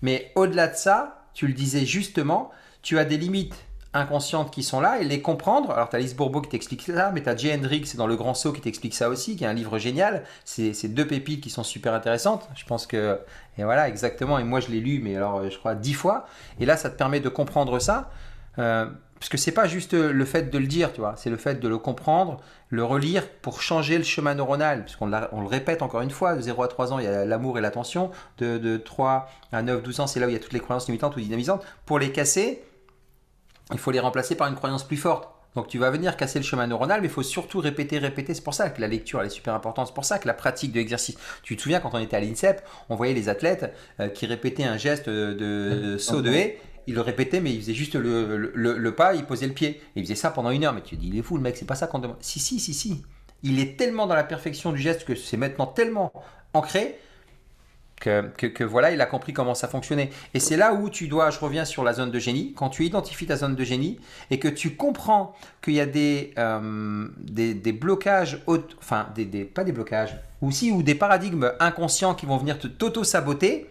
Mais au-delà de ça, tu le disais justement, tu as des limites inconscientes qui sont là et les comprendre. Alors, tu as Lise Bourbeau qui t'explique ça, mais tu as Jay Hendricks dans Le Grand Saut qui t'explique ça aussi, qui est un livre génial. C'est deux pépites qui sont super intéressantes. Je pense que. Et voilà, exactement. Et moi, je l'ai lu, mais alors, je crois, 10 fois. Et là, ça te permet de comprendre ça. Parce que c'est pas juste le fait de le dire, tu vois, c'est le fait de le comprendre, le relire pour changer le chemin neuronal. Puisqu'on on le répète encore une fois, de 0 à 3 ans, il y a l'amour et l'attention. De 3 à 9, 12 ans, c'est là où il y a toutes les croyances limitantes ou dynamisantes. Pour les casser, il faut les remplacer par une croyance plus forte. Donc tu vas venir casser le chemin neuronal, mais il faut surtout répéter, répéter. C'est pour ça que la lecture elle est super importante. C'est pour ça que la pratique de l'exercice. Tu te souviens quand on était à l'INSEP, on voyait les athlètes qui répétaient un geste de saut de haie. Ils le répétaient, mais ils faisaient juste le pas, ils posaient le pied. Et ils faisaient ça pendant 1 heure. Mais tu te dis, il est fou le mec, c'est pas ça qu'on demande. Si, si, si, si. Il est tellement dans la perfection du geste que c'est maintenant tellement ancré que voilà, il a compris comment ça fonctionnait. Et c'est là où tu dois, je reviens sur la zone de génie, quand tu identifies ta zone de génie et que tu comprends qu'il y a des blocages, enfin, pas des blocages, ou des paradigmes inconscients qui vont venir t'auto-saboter.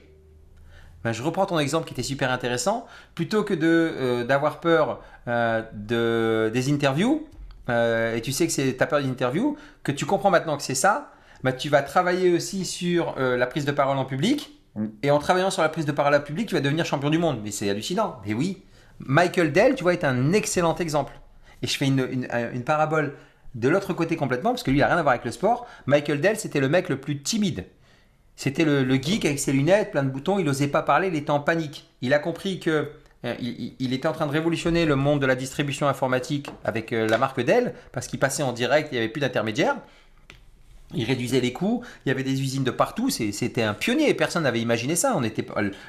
Ben, je reprends ton exemple qui était super intéressant. Plutôt que d'avoir peur des interviews, et tu sais que tu as peur des interviews, que tu comprends maintenant que c'est ça, bah, tu vas travailler aussi sur la prise de parole en public. Mm. Et en travaillant sur la prise de parole en public, tu vas devenir champion du monde. Mais c'est hallucinant. Mais oui, Michael Dell, tu vois, est un excellent exemple. Et je fais une parabole de l'autre côté complètement, parce que lui, il n'a rien à voir avec le sport. Michael Dell, c'était le mec le plus timide. C'était le geek avec ses lunettes, plein de boutons. Il n'osait pas parler, il était en panique. Il a compris que il était en train de révolutionner le monde de la distribution informatique avec la marque Dell, parce qu'il passait en direct, il n'y avait plus d'intermédiaire. Il réduisait les coûts, il y avait des usines de partout, c'était un pionnier, personne n'avait imaginé ça, on était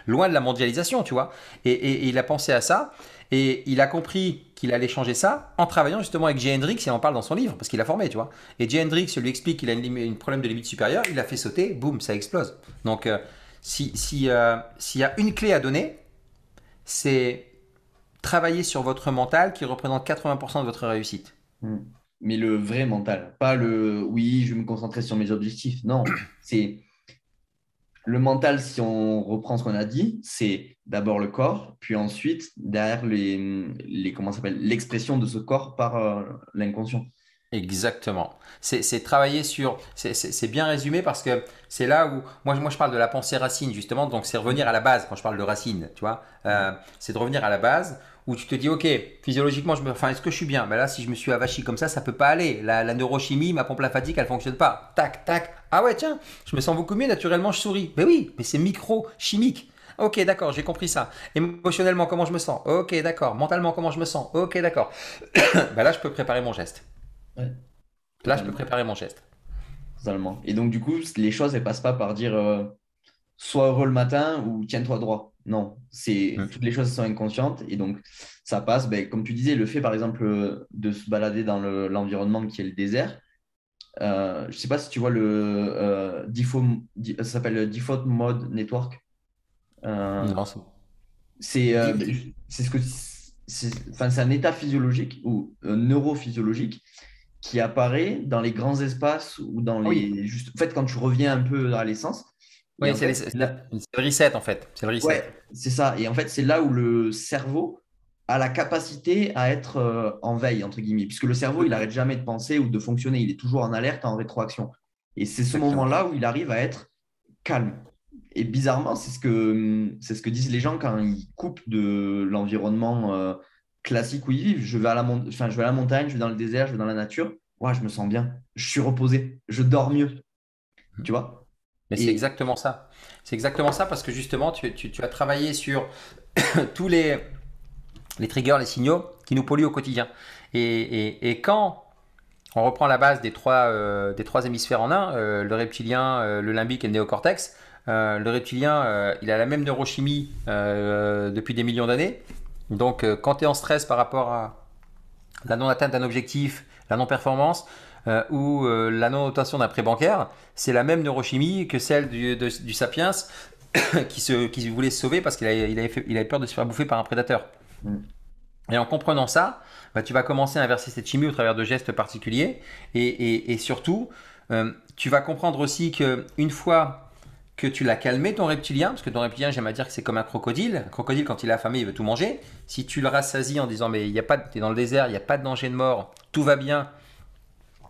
loin de la mondialisation, tu vois. Et il a pensé à ça, et il a compris qu'il allait changer ça en travaillant justement avec Jay Hendricks, il en parle dans son livre, parce qu'il a formé, tu vois. Et Jay Hendricks lui explique qu'il a un problème de limite supérieure, il a fait sauter, boum, ça explose. Donc, s'il y a une clé à donner, c'est travaillez sur votre mental qui représente 80% de votre réussite. Mm. Mais le vrai mental, pas le oui, je vais me concentrer sur mes objectifs. Non, c'est le mental, si on reprend ce qu'on a dit, c'est d'abord le corps, puis ensuite, derrière comment ça s'appelle, l'expression de ce corps par l'inconscient. Exactement. C'est travailler sur. C'est bien résumé parce que c'est là où. Moi, je parle de la pensée racine, justement. Donc, c'est revenir à la base quand je parle de racine. Tu vois. C'est de revenir à la base où tu te dis, OK, physiologiquement, enfin, est-ce que je suis bien? Ben là, si je me suis avachi comme ça peut pas aller. La neurochimie, ma pompe lymphatique, elle fonctionne pas. Tac, tac. Ah ouais, tiens, je me sens beaucoup mieux. Naturellement, je souris. Ben oui, mais c'est micro-chimique. Ok, d'accord, j'ai compris ça. Émotionnellement, comment je me sens? Ok, d'accord. Mentalement, comment je me sens? Ok, d'accord. Ben là, je peux préparer mon geste. Ouais, Là, je peux totalement. préparer mon geste. Totalement. Et donc, du coup, les choses, elles passent pas par dire sois heureux le matin ou tiens-toi droit. Non, c'est Mm. toutes les choses sont inconscientes et donc ça passe, ben, comme tu disais, le fait par exemple de se balader dans l'environnement qui est le désert. Je sais pas si tu vois le ça s'appelle Default Mode Network. Euh, Non, ben, c'est ce que enfin, c'est un état physiologique ou neurophysiologique qui apparaît dans les grands espaces ou dans ah oui, les juste en fait quand tu reviens un peu à l'essence et oui, en fait c'est le reset en fait. C'est le reset. ouais, c'est ça. Et en fait, c'est là où le cerveau a la capacité à être en veille, entre guillemets, puisque le cerveau, il Tout- n'arrête jamais de penser ou de fonctionner. Il est toujours en alerte, en rétroaction. Et c'est ce Exactement. moment-là où il arrive à être calme. Et bizarrement, c'est ce que disent les gens quand ils coupent de l'environnement classique où ils vivent. Enfin, je vais à la montagne, je vais dans le désert, je vais dans la nature. Ouais, je me sens bien. Je suis reposé. Je dors mieux. Tu vois? Mais c'est Et exactement ça. C'est exactement ça parce que justement, tu as travaillé sur tous les triggers, les signaux qui nous polluent au quotidien. Et quand on reprend la base des trois hémisphères en un, le reptilien, le limbique et le néocortex, le reptilien, il a la même neurochimie depuis des millions d'années. Donc, quand tu es en stress par rapport à la non-atteinte d'un objectif, la non-performance ou la non-obtention d'un prêt bancaire, c'est la même neurochimie que celle du sapiens qui voulait se sauver parce qu'il avait peur de se faire bouffer par un prédateur. Et en comprenant ça, bah, tu vas commencer à inverser cette chimie au travers de gestes particuliers et surtout, tu vas comprendre aussi qu'une fois que tu l'as calmé, ton reptilien, parce que ton reptilien, j'aime à dire que c'est comme un crocodile. Un crocodile, quand il est affamé, il veut tout manger. Si tu le rassasies en disant, mais il y a pas, t'es dans le désert, il n'y a pas de danger de mort, tout va bien.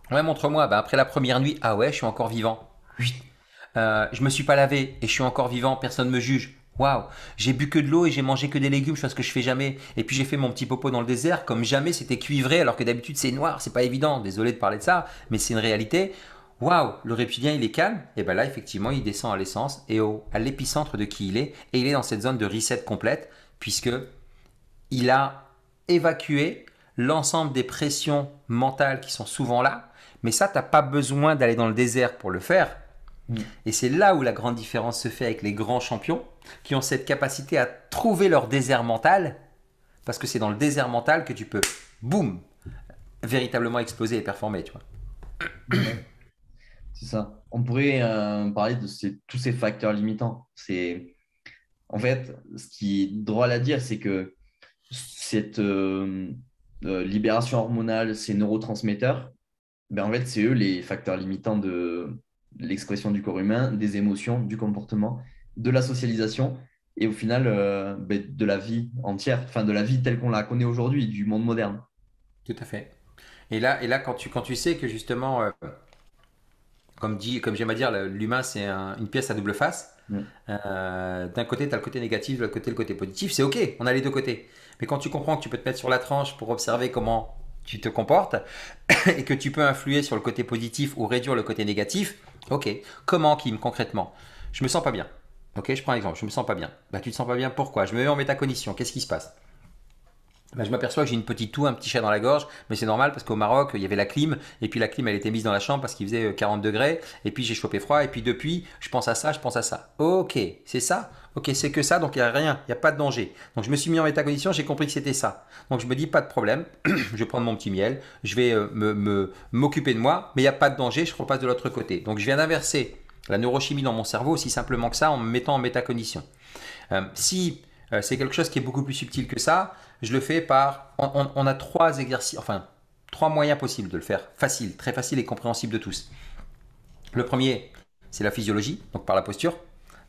Ouais, montre-moi. Bah, après la première nuit, ah ouais, je suis encore vivant. Je me suis pas lavé et je suis encore vivant, personne me juge. Waouh, j'ai bu que de l'eau et j'ai mangé que des légumes, chose que je fais jamais. Et puis j'ai fait mon petit popo dans le désert, comme jamais c'était cuivré, alors que d'habitude c'est noir, c'est pas évident. Désolé de parler de ça, mais c'est une réalité. Waouh, le reptilien il est calme, et ben là effectivement il descend à l'essence et à l'épicentre de qui il est, et il est dans cette zone de reset complète, puisque il a évacué l'ensemble des pressions mentales qui sont souvent là. Mais ça, t'as pas besoin d'aller dans le désert pour le faire. Et c'est là où la grande différence se fait avec les grands champions qui ont cette capacité à trouver leur désert mental, parce que c'est dans le désert mental que tu peux, boum, véritablement exploser et performer, tu vois. c'est ça. On pourrait parler de tous ces facteurs limitants. En fait, ce qui est drôle à dire, c'est que cette libération hormonale, ces neurotransmetteurs, ben en fait, c'est eux les facteurs limitants de l'expression du corps humain, des émotions, du comportement, de la socialisation et au final ben, de la vie entière, enfin de la vie telle qu'on la connaît aujourd'hui, du monde moderne. Tout à fait. Et là quand tu sais que justement, comme j'aime à dire, l'humain c'est une pièce à double face. Mm. D'un côté, tu as le côté négatif, de l'autre côté, le côté positif. C'est ok, on a les deux côtés. Mais quand tu comprends que tu peux te mettre sur la tranche pour observer comment tu te comportes et que tu peux influer sur le côté positif ou réduire le côté négatif, ok. Comment, Kim, concrètement? Je me sens pas bien. Ok, je prends un exemple, je me sens pas bien. Bah, tu te sens pas bien, pourquoi? Je me mets en métacognition, qu'est-ce qui se passe? Bah, je m'aperçois que j'ai une petite toux, un petit chat dans la gorge, mais c'est normal parce qu'au Maroc, il y avait la clim, et puis la clim, elle était mise dans la chambre parce qu'il faisait 40 degrés, et puis j'ai chopé froid, et puis depuis, je pense à ça, je pense à ça. Ok, c'est ça? Ok, c'est que ça, donc il n'y a rien, il n'y a pas de danger. Donc je me suis mis en métacognition, j'ai compris que c'était ça. Donc je me dis, pas de problème, je vais prendre mon petit miel, je vais m'occuper de moi, mais il n'y a pas de danger, je repasse de l'autre côté. Donc je viens d'inverser la neurochimie dans mon cerveau, aussi simplement que ça, en me mettant en métacognition. Si c'est quelque chose qui est beaucoup plus subtil que ça, je le fais par. On a trois exercices, enfin, trois moyens possibles de le faire. Facile, très facile et compréhensible de tous. Le premier, c'est la physiologie, donc par la posture.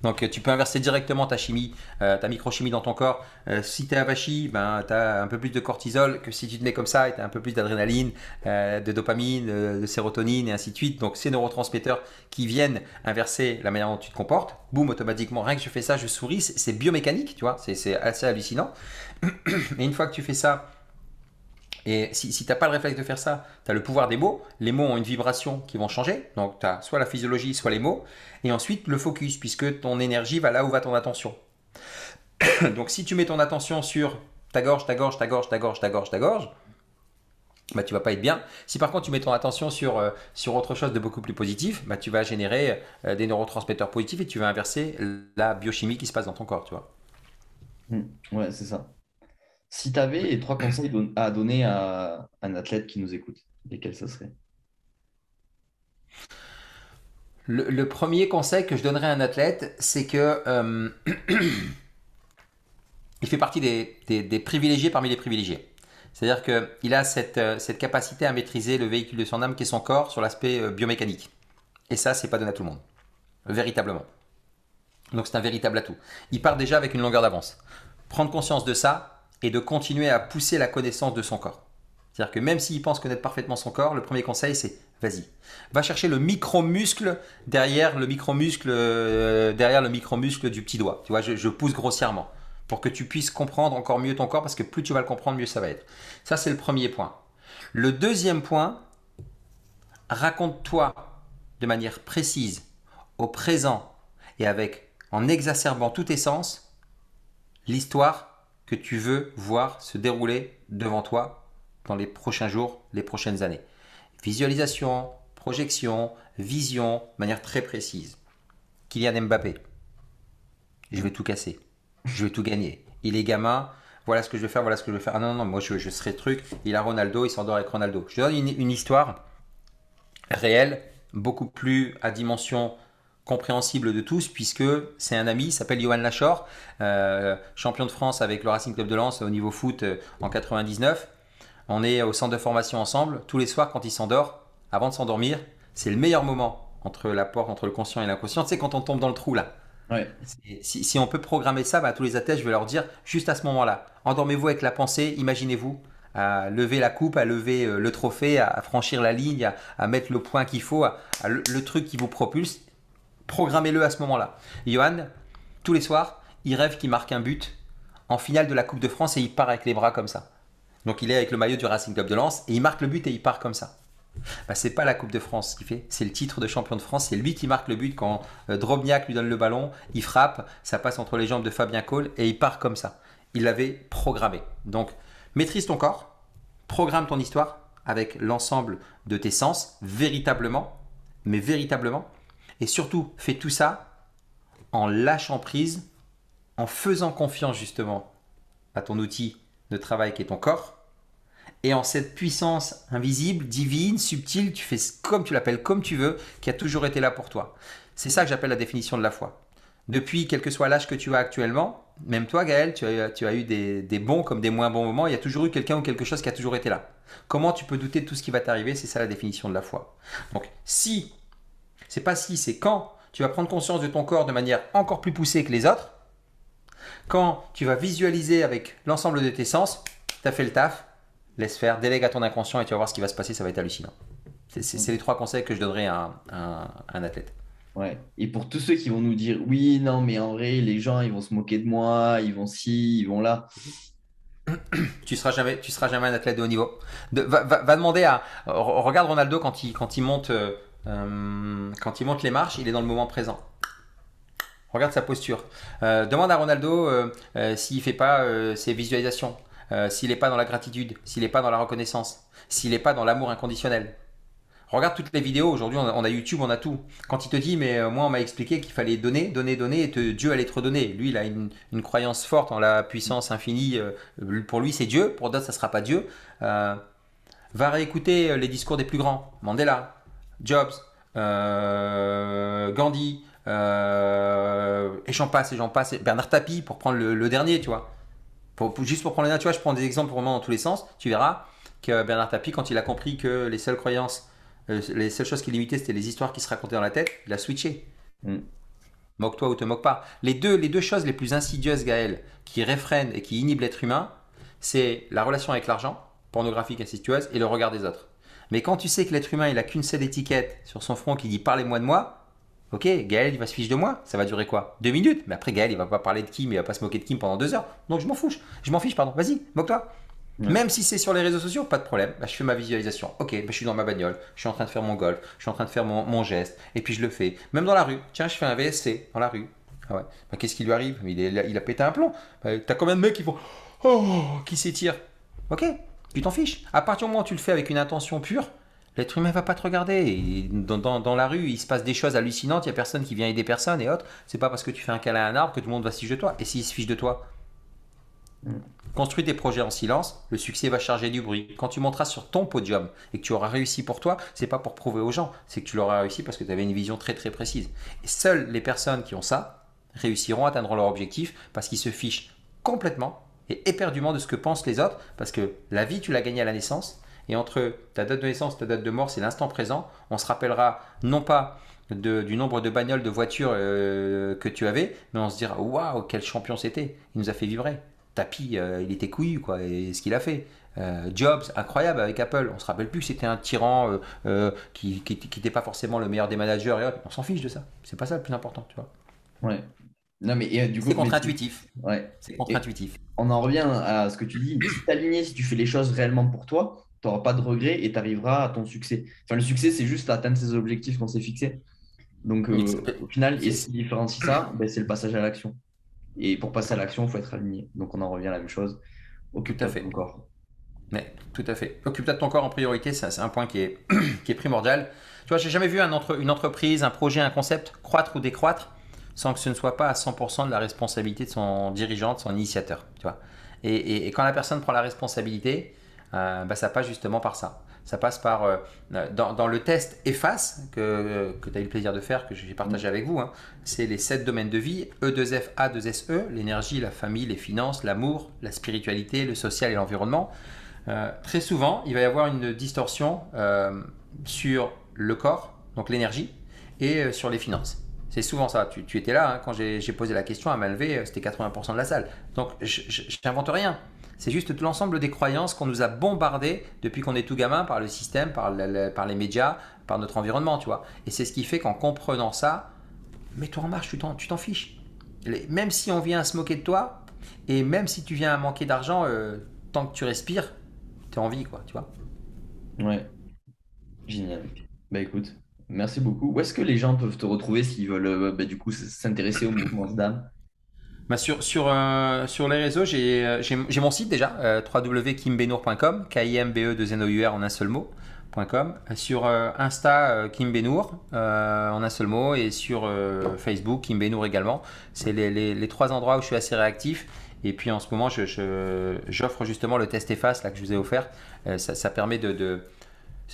Donc tu peux inverser directement ta chimie, ta microchimie dans ton corps. Si tu es avachi, ben, tu as un peu plus de cortisol que si tu te mets comme ça et tu as un peu plus d'adrénaline, de dopamine, de sérotonine et ainsi de suite. Donc ces neurotransmetteurs qui viennent inverser la manière dont tu te comportes, boum, automatiquement, rien que je fais ça, je souris, c'est biomécanique, tu vois, c'est assez hallucinant. Et une fois que tu fais ça, et si tu n'as pas le réflexe de faire ça, tu as le pouvoir des mots. Les mots ont une vibration qui vont changer. Donc tu as soit la physiologie, soit les mots. Et ensuite le focus, puisque ton énergie va là où va ton attention. Donc si tu mets ton attention sur ta gorge, ta gorge, ta gorge, ta gorge, ta gorge, ta gorge, bah, tu vas pas être bien. Si par contre tu mets ton attention sur autre chose de beaucoup plus positif, bah, tu vas générer des neurotransmetteurs positifs et tu vas inverser la biochimie qui se passe dans ton corps. Tu vois. Mm. Ouais, c'est ça. Si tu avais trois conseils à donner à un athlète qui nous écoute, lesquels ce serait? Le premier conseil que je donnerais à un athlète, c'est que il fait partie des privilégiés parmi les privilégiés. C'est-à-dire qu'il a cette capacité à maîtriser le véhicule de son âme qui est son corps sur l'aspect biomécanique. Et ça, c'est pas donné à tout le monde. Véritablement. Donc c'est un véritable atout. Il part déjà avec une longueur d'avance. Prendre conscience de ça et de continuer à pousser la connaissance de son corps. C'est-à-dire que même s'il pense connaître parfaitement son corps, le premier conseil c'est vas-y. Va chercher le micro-muscle derrière le micro-muscle du petit doigt. Tu vois, je pousse grossièrement pour que tu puisses comprendre encore mieux ton corps parce que plus tu vas le comprendre, mieux ça va être. Ça c'est le premier point. Le deuxième point, raconte-toi de manière précise, au présent et avec en exacerbant tous tes sens, l'histoire que tu veux voir se dérouler devant toi dans les prochains jours, les prochaines années. Visualisation, projection, vision, de manière très précise. Kylian Mbappé, je vais tout casser, je vais tout gagner. Il est gamin, voilà ce que je vais faire, voilà ce que je vais faire. Ah non, non, moi je serai truc. Il a Ronaldo, il s'endort avec Ronaldo. Je te donne une histoire réelle, beaucoup plus à dimension compréhensible de tous, puisque c'est un ami, il s'appelle Johan Lachor, champion de France avec le Racing Club de Lens au niveau foot en 99. On est au centre de formation ensemble. Tous les soirs, quand il s'endort, avant de s'endormir, c'est le meilleur moment entre la porte, entre le conscient et l'inconscient. Tu sais, quand on tombe dans le trou là. Ouais. Si on peut programmer ça, bah, à tous les athlètes, je vais leur dire juste à ce moment-là. Endormez-vous avec la pensée, imaginez-vous à lever la coupe, à lever le trophée, à franchir la ligne, à mettre le point qu'il faut, le truc qui vous propulse. Programmez-le à ce moment-là. Johan, tous les soirs, il rêve qu'il marque un but en finale de la Coupe de France et il part avec les bras comme ça. Donc il est avec le maillot du Racing Club de Lens et il marque le but et il part comme ça. Bah, c'est pas la Coupe de France qu'il fait, c'est le titre de champion de France. C'est lui qui marque le but quand Drobniak lui donne le ballon, il frappe, ça passe entre les jambes de Fabien Cole et il part comme ça. Il l'avait programmé. Donc maîtrise ton corps, programme ton histoire avec l'ensemble de tes sens, véritablement, mais véritablement. Et surtout, fais tout ça en lâchant prise, en faisant confiance justement à ton outil de travail qui est ton corps, et en cette puissance invisible, divine, subtile, tu fais comme tu l'appelles, comme tu veux, qui a toujours été là pour toi. C'est ça que j'appelle la définition de la foi. Depuis, quel que soit l'âge que tu as actuellement, même toi Gaël, tu as eu des bons comme des moins bons moments, il y a toujours eu quelqu'un ou quelque chose qui a toujours été là. Comment tu peux douter de tout ce qui va t'arriver? C'est ça la définition de la foi. Donc si, c'est pas si, c'est quand tu vas prendre conscience de ton corps de manière encore plus poussée que les autres, quand tu vas visualiser avec l'ensemble de tes sens, tu as fait le taf, laisse faire, délègue à ton inconscient et tu vas voir ce qui va se passer, ça va être hallucinant. C'est les trois conseils que je donnerais à un athlète. Ouais. Et pour tous ceux qui vont nous dire, oui, non, mais en vrai, les gens, ils vont se moquer de moi, ils vont ci, ils vont là. Tu seras jamais un athlète de haut niveau. Va demander à. Regarde Ronaldo quand il monte les marches, il est dans le moment présent. Regarde sa posture. Demande à Ronaldo s'il fait pas ses visualisations, s'il n'est pas dans la gratitude, s'il n'est pas dans la reconnaissance, s'il n'est pas dans l'amour inconditionnel. Regarde toutes les vidéos. Aujourd'hui, on a YouTube, on a tout. Quand il te dit, mais moi, on m'a expliqué qu'il fallait donner, donner, donner, et Dieu allait te redonner. Lui, il a une croyance forte en la puissance infinie. Pour lui, c'est Dieu. Pour d'autres, ça ne sera pas Dieu. Va réécouter les discours des plus grands. Mandela, Jobs, Gandhi, et j'en passe, Bernard Tapie, pour prendre le dernier, tu vois. Juste pour prendre les notes, tu vois, je prends des exemples vraiment dans tous les sens. Tu verras que Bernard Tapie, quand il a compris que les seules croyances, les seules choses qui limitaient, c'était les histoires qui se racontaient dans la tête, il a switché. Mm. Moque-toi ou te moque pas. Les deux choses les plus insidieuses, Gaël, qui réfrènent et qui inhibent l'être humain, c'est la relation avec l'argent, pornographique, incestueuse, et le regard des autres. Mais quand tu sais que l'être humain, il a qu'une seule étiquette sur son front qui dit parlez-moi de moi, ok, Gaël, il va se fiche de moi, ça va durer quoi 2 minutes. Mais après, Gaël, il va pas parler de Kim, il va pas se moquer de Kim pendant 2 heures. Donc je m'en fiche, pardon. Vas-y, moque-toi. Ouais. Même si c'est sur les réseaux sociaux, pas de problème. Bah, je fais ma visualisation. Ok, bah, je suis dans ma bagnole, je suis en train de faire mon golf, je suis en train de faire mon geste, et puis je le fais. Même dans la rue. Tiens, je fais un VSC dans la rue. Ah ouais. Bah, qu'est-ce qui lui arrive? Il a pété un plomb. Bah, t'as combien de mecs qui font oh, qui s'étirent? Ok, tu t'en fiches. À partir du moment où tu le fais avec une intention pure, l'être humain va pas te regarder. Et dans la rue, il se passe des choses hallucinantes, il y a personne qui vient aider personne et autres. C'est pas parce que tu fais un câlin à un arbre que tout le monde va se fiche de toi. Et s'il se fiche de toi, Mm. construis tes projets en silence, le succès va charger du bruit. Quand tu monteras sur ton podium et que tu auras réussi pour toi, c'est pas pour prouver aux gens, c'est que tu l'auras réussi parce que tu avais une vision très très précise. Et seules les personnes qui ont ça réussiront à atteindre leur objectif parce qu'ils se fichent complètement et éperdument de ce que pensent les autres parce que la vie tu l'as gagnée à la naissance et entre ta date de naissance et ta date de mort c'est l'instant présent. On se rappellera non pas du nombre de bagnoles, de voitures que tu avais, mais on se dira waouh quel champion c'était, il nous a fait vibrer. Tapi, il était couillu, quoi, et ce qu'il a fait. Jobs, incroyable avec Apple. On se rappelle plus que c'était un tyran qui n'était pas forcément le meilleur des managers. Et autres. On s'en fiche de ça. C'est pas ça le plus important, tu vois. Ouais. Non, mais du coup, C'est contre-intuitif. ouais. C'est Et contre-intuitif. on en revient à ce que tu dis. Si tu aligné, si tu fais les choses réellement pour toi, tu n'auras pas de regrets et tu arriveras à ton succès. Enfin, le succès, c'est juste atteindre ses objectifs qu'on s'est fixés. Donc, au final, et ce qui différencie ça, ben, c'est le passage à l'action. Et pour passer à l'action, il faut être aligné. Donc, on en revient à la même chose. Tout à Occupe-toi de ton fait. corps. Mais, tout à fait. Occupe-toi de ton corps en priorité, c'est un point qui est, qui est primordial. Tu vois, j'ai jamais vu une entreprise, un projet, un concept croître ou décroître sans que ce ne soit pas à 100% de la responsabilité de son dirigeant, de son initiateur. Tu vois. Et quand la personne prend la responsabilité, bah, ça passe justement par ça. Ça passe par, dans le test EFACE que tu as eu le plaisir de faire, que j'ai partagé avec vous, hein, c'est les 7 domaines de vie, E2F, A2SE, l'énergie, la famille, les finances, l'amour, la spiritualité, le social et l'environnement. Très souvent, il va y avoir une distorsion sur le corps, donc l'énergie, et sur les finances. C'est souvent ça. Tu étais là hein, quand j'ai posé la question à main levée, c'était 80% de la salle. Donc, je n'invente rien. C'est juste tout l'ensemble des croyances qu'on nous a bombardées depuis qu'on est tout gamin par le système, par les médias, par notre environnement, tu vois. Et c'est ce qui fait qu'en comprenant ça, mets-toi en marche, tu t'en fiches. Même si on vient à se moquer de toi, et même si tu viens à manquer d'argent, tant que tu respires, tu es en vie, quoi, tu vois. Ouais, génial. Bah écoute, merci beaucoup. Où est-ce que les gens peuvent te retrouver s'ils veulent bah, du coup s'intéresser au mouvement d'âme? Bah sur les réseaux, j'ai mon site déjà, www.kimbenour.com, Kimbe2NOUR en un seul mot. .com. Sur Insta, Kim Benour en un seul mot, et sur Facebook, Kim Benour également. C'est les trois endroits où je suis assez réactif. Et puis en ce moment, j'offre justement le test EFACE là, que je vous ai offert. Ça permet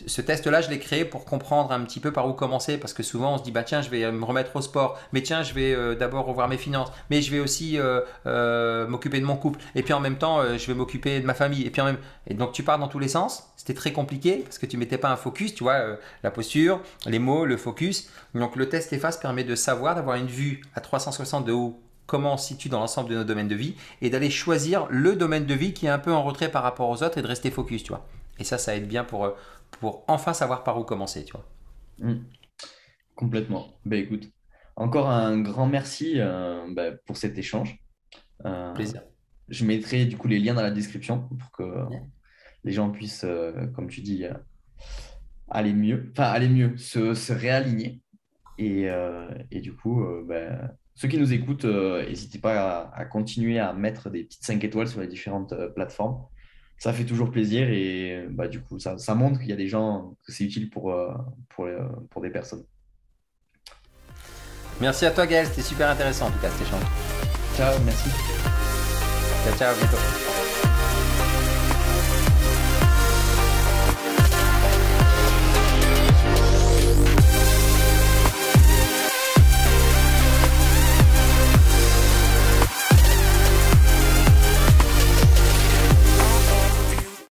ce test-là, je l'ai créé pour comprendre un petit peu par où commencer, parce que souvent on se dit bah tiens, je vais me remettre au sport, mais tiens, je vais d'abord revoir mes finances, mais je vais aussi m'occuper de mon couple, et puis en même temps, je vais m'occuper de ma famille, et puis et donc tu pars dans tous les sens. C'était très compliqué parce que tu mettais pas un focus, tu vois, la posture, les mots, le focus. Donc le test EFACE permet de savoir, d'avoir une vue à 360 de où comment on se situe dans l'ensemble de nos domaines de vie, et d'aller choisir le domaine de vie qui est un peu en retrait par rapport aux autres et de rester focus, tu vois. Et ça aide bien pour enfin savoir par où commencer, tu vois. Hmm, complètement. Bah écoute, encore un grand merci bah, pour cet échange. Euh, Plaisir. je mettrai du coup les liens dans la description pour que Yeah. les gens puissent, comme tu dis, aller mieux, se réaligner. Et du coup, bah, ceux qui nous écoutent, n'hésitez pas à continuer à mettre des petites 5 étoiles sur les différentes plateformes. Ça fait toujours plaisir et bah, du coup, ça montre qu'il y a des gens, que c'est utile pour des personnes. Merci à toi Gaël, c'était super intéressant en tout cas cet échange. Ciao, merci. Ciao, ciao, à bientôt.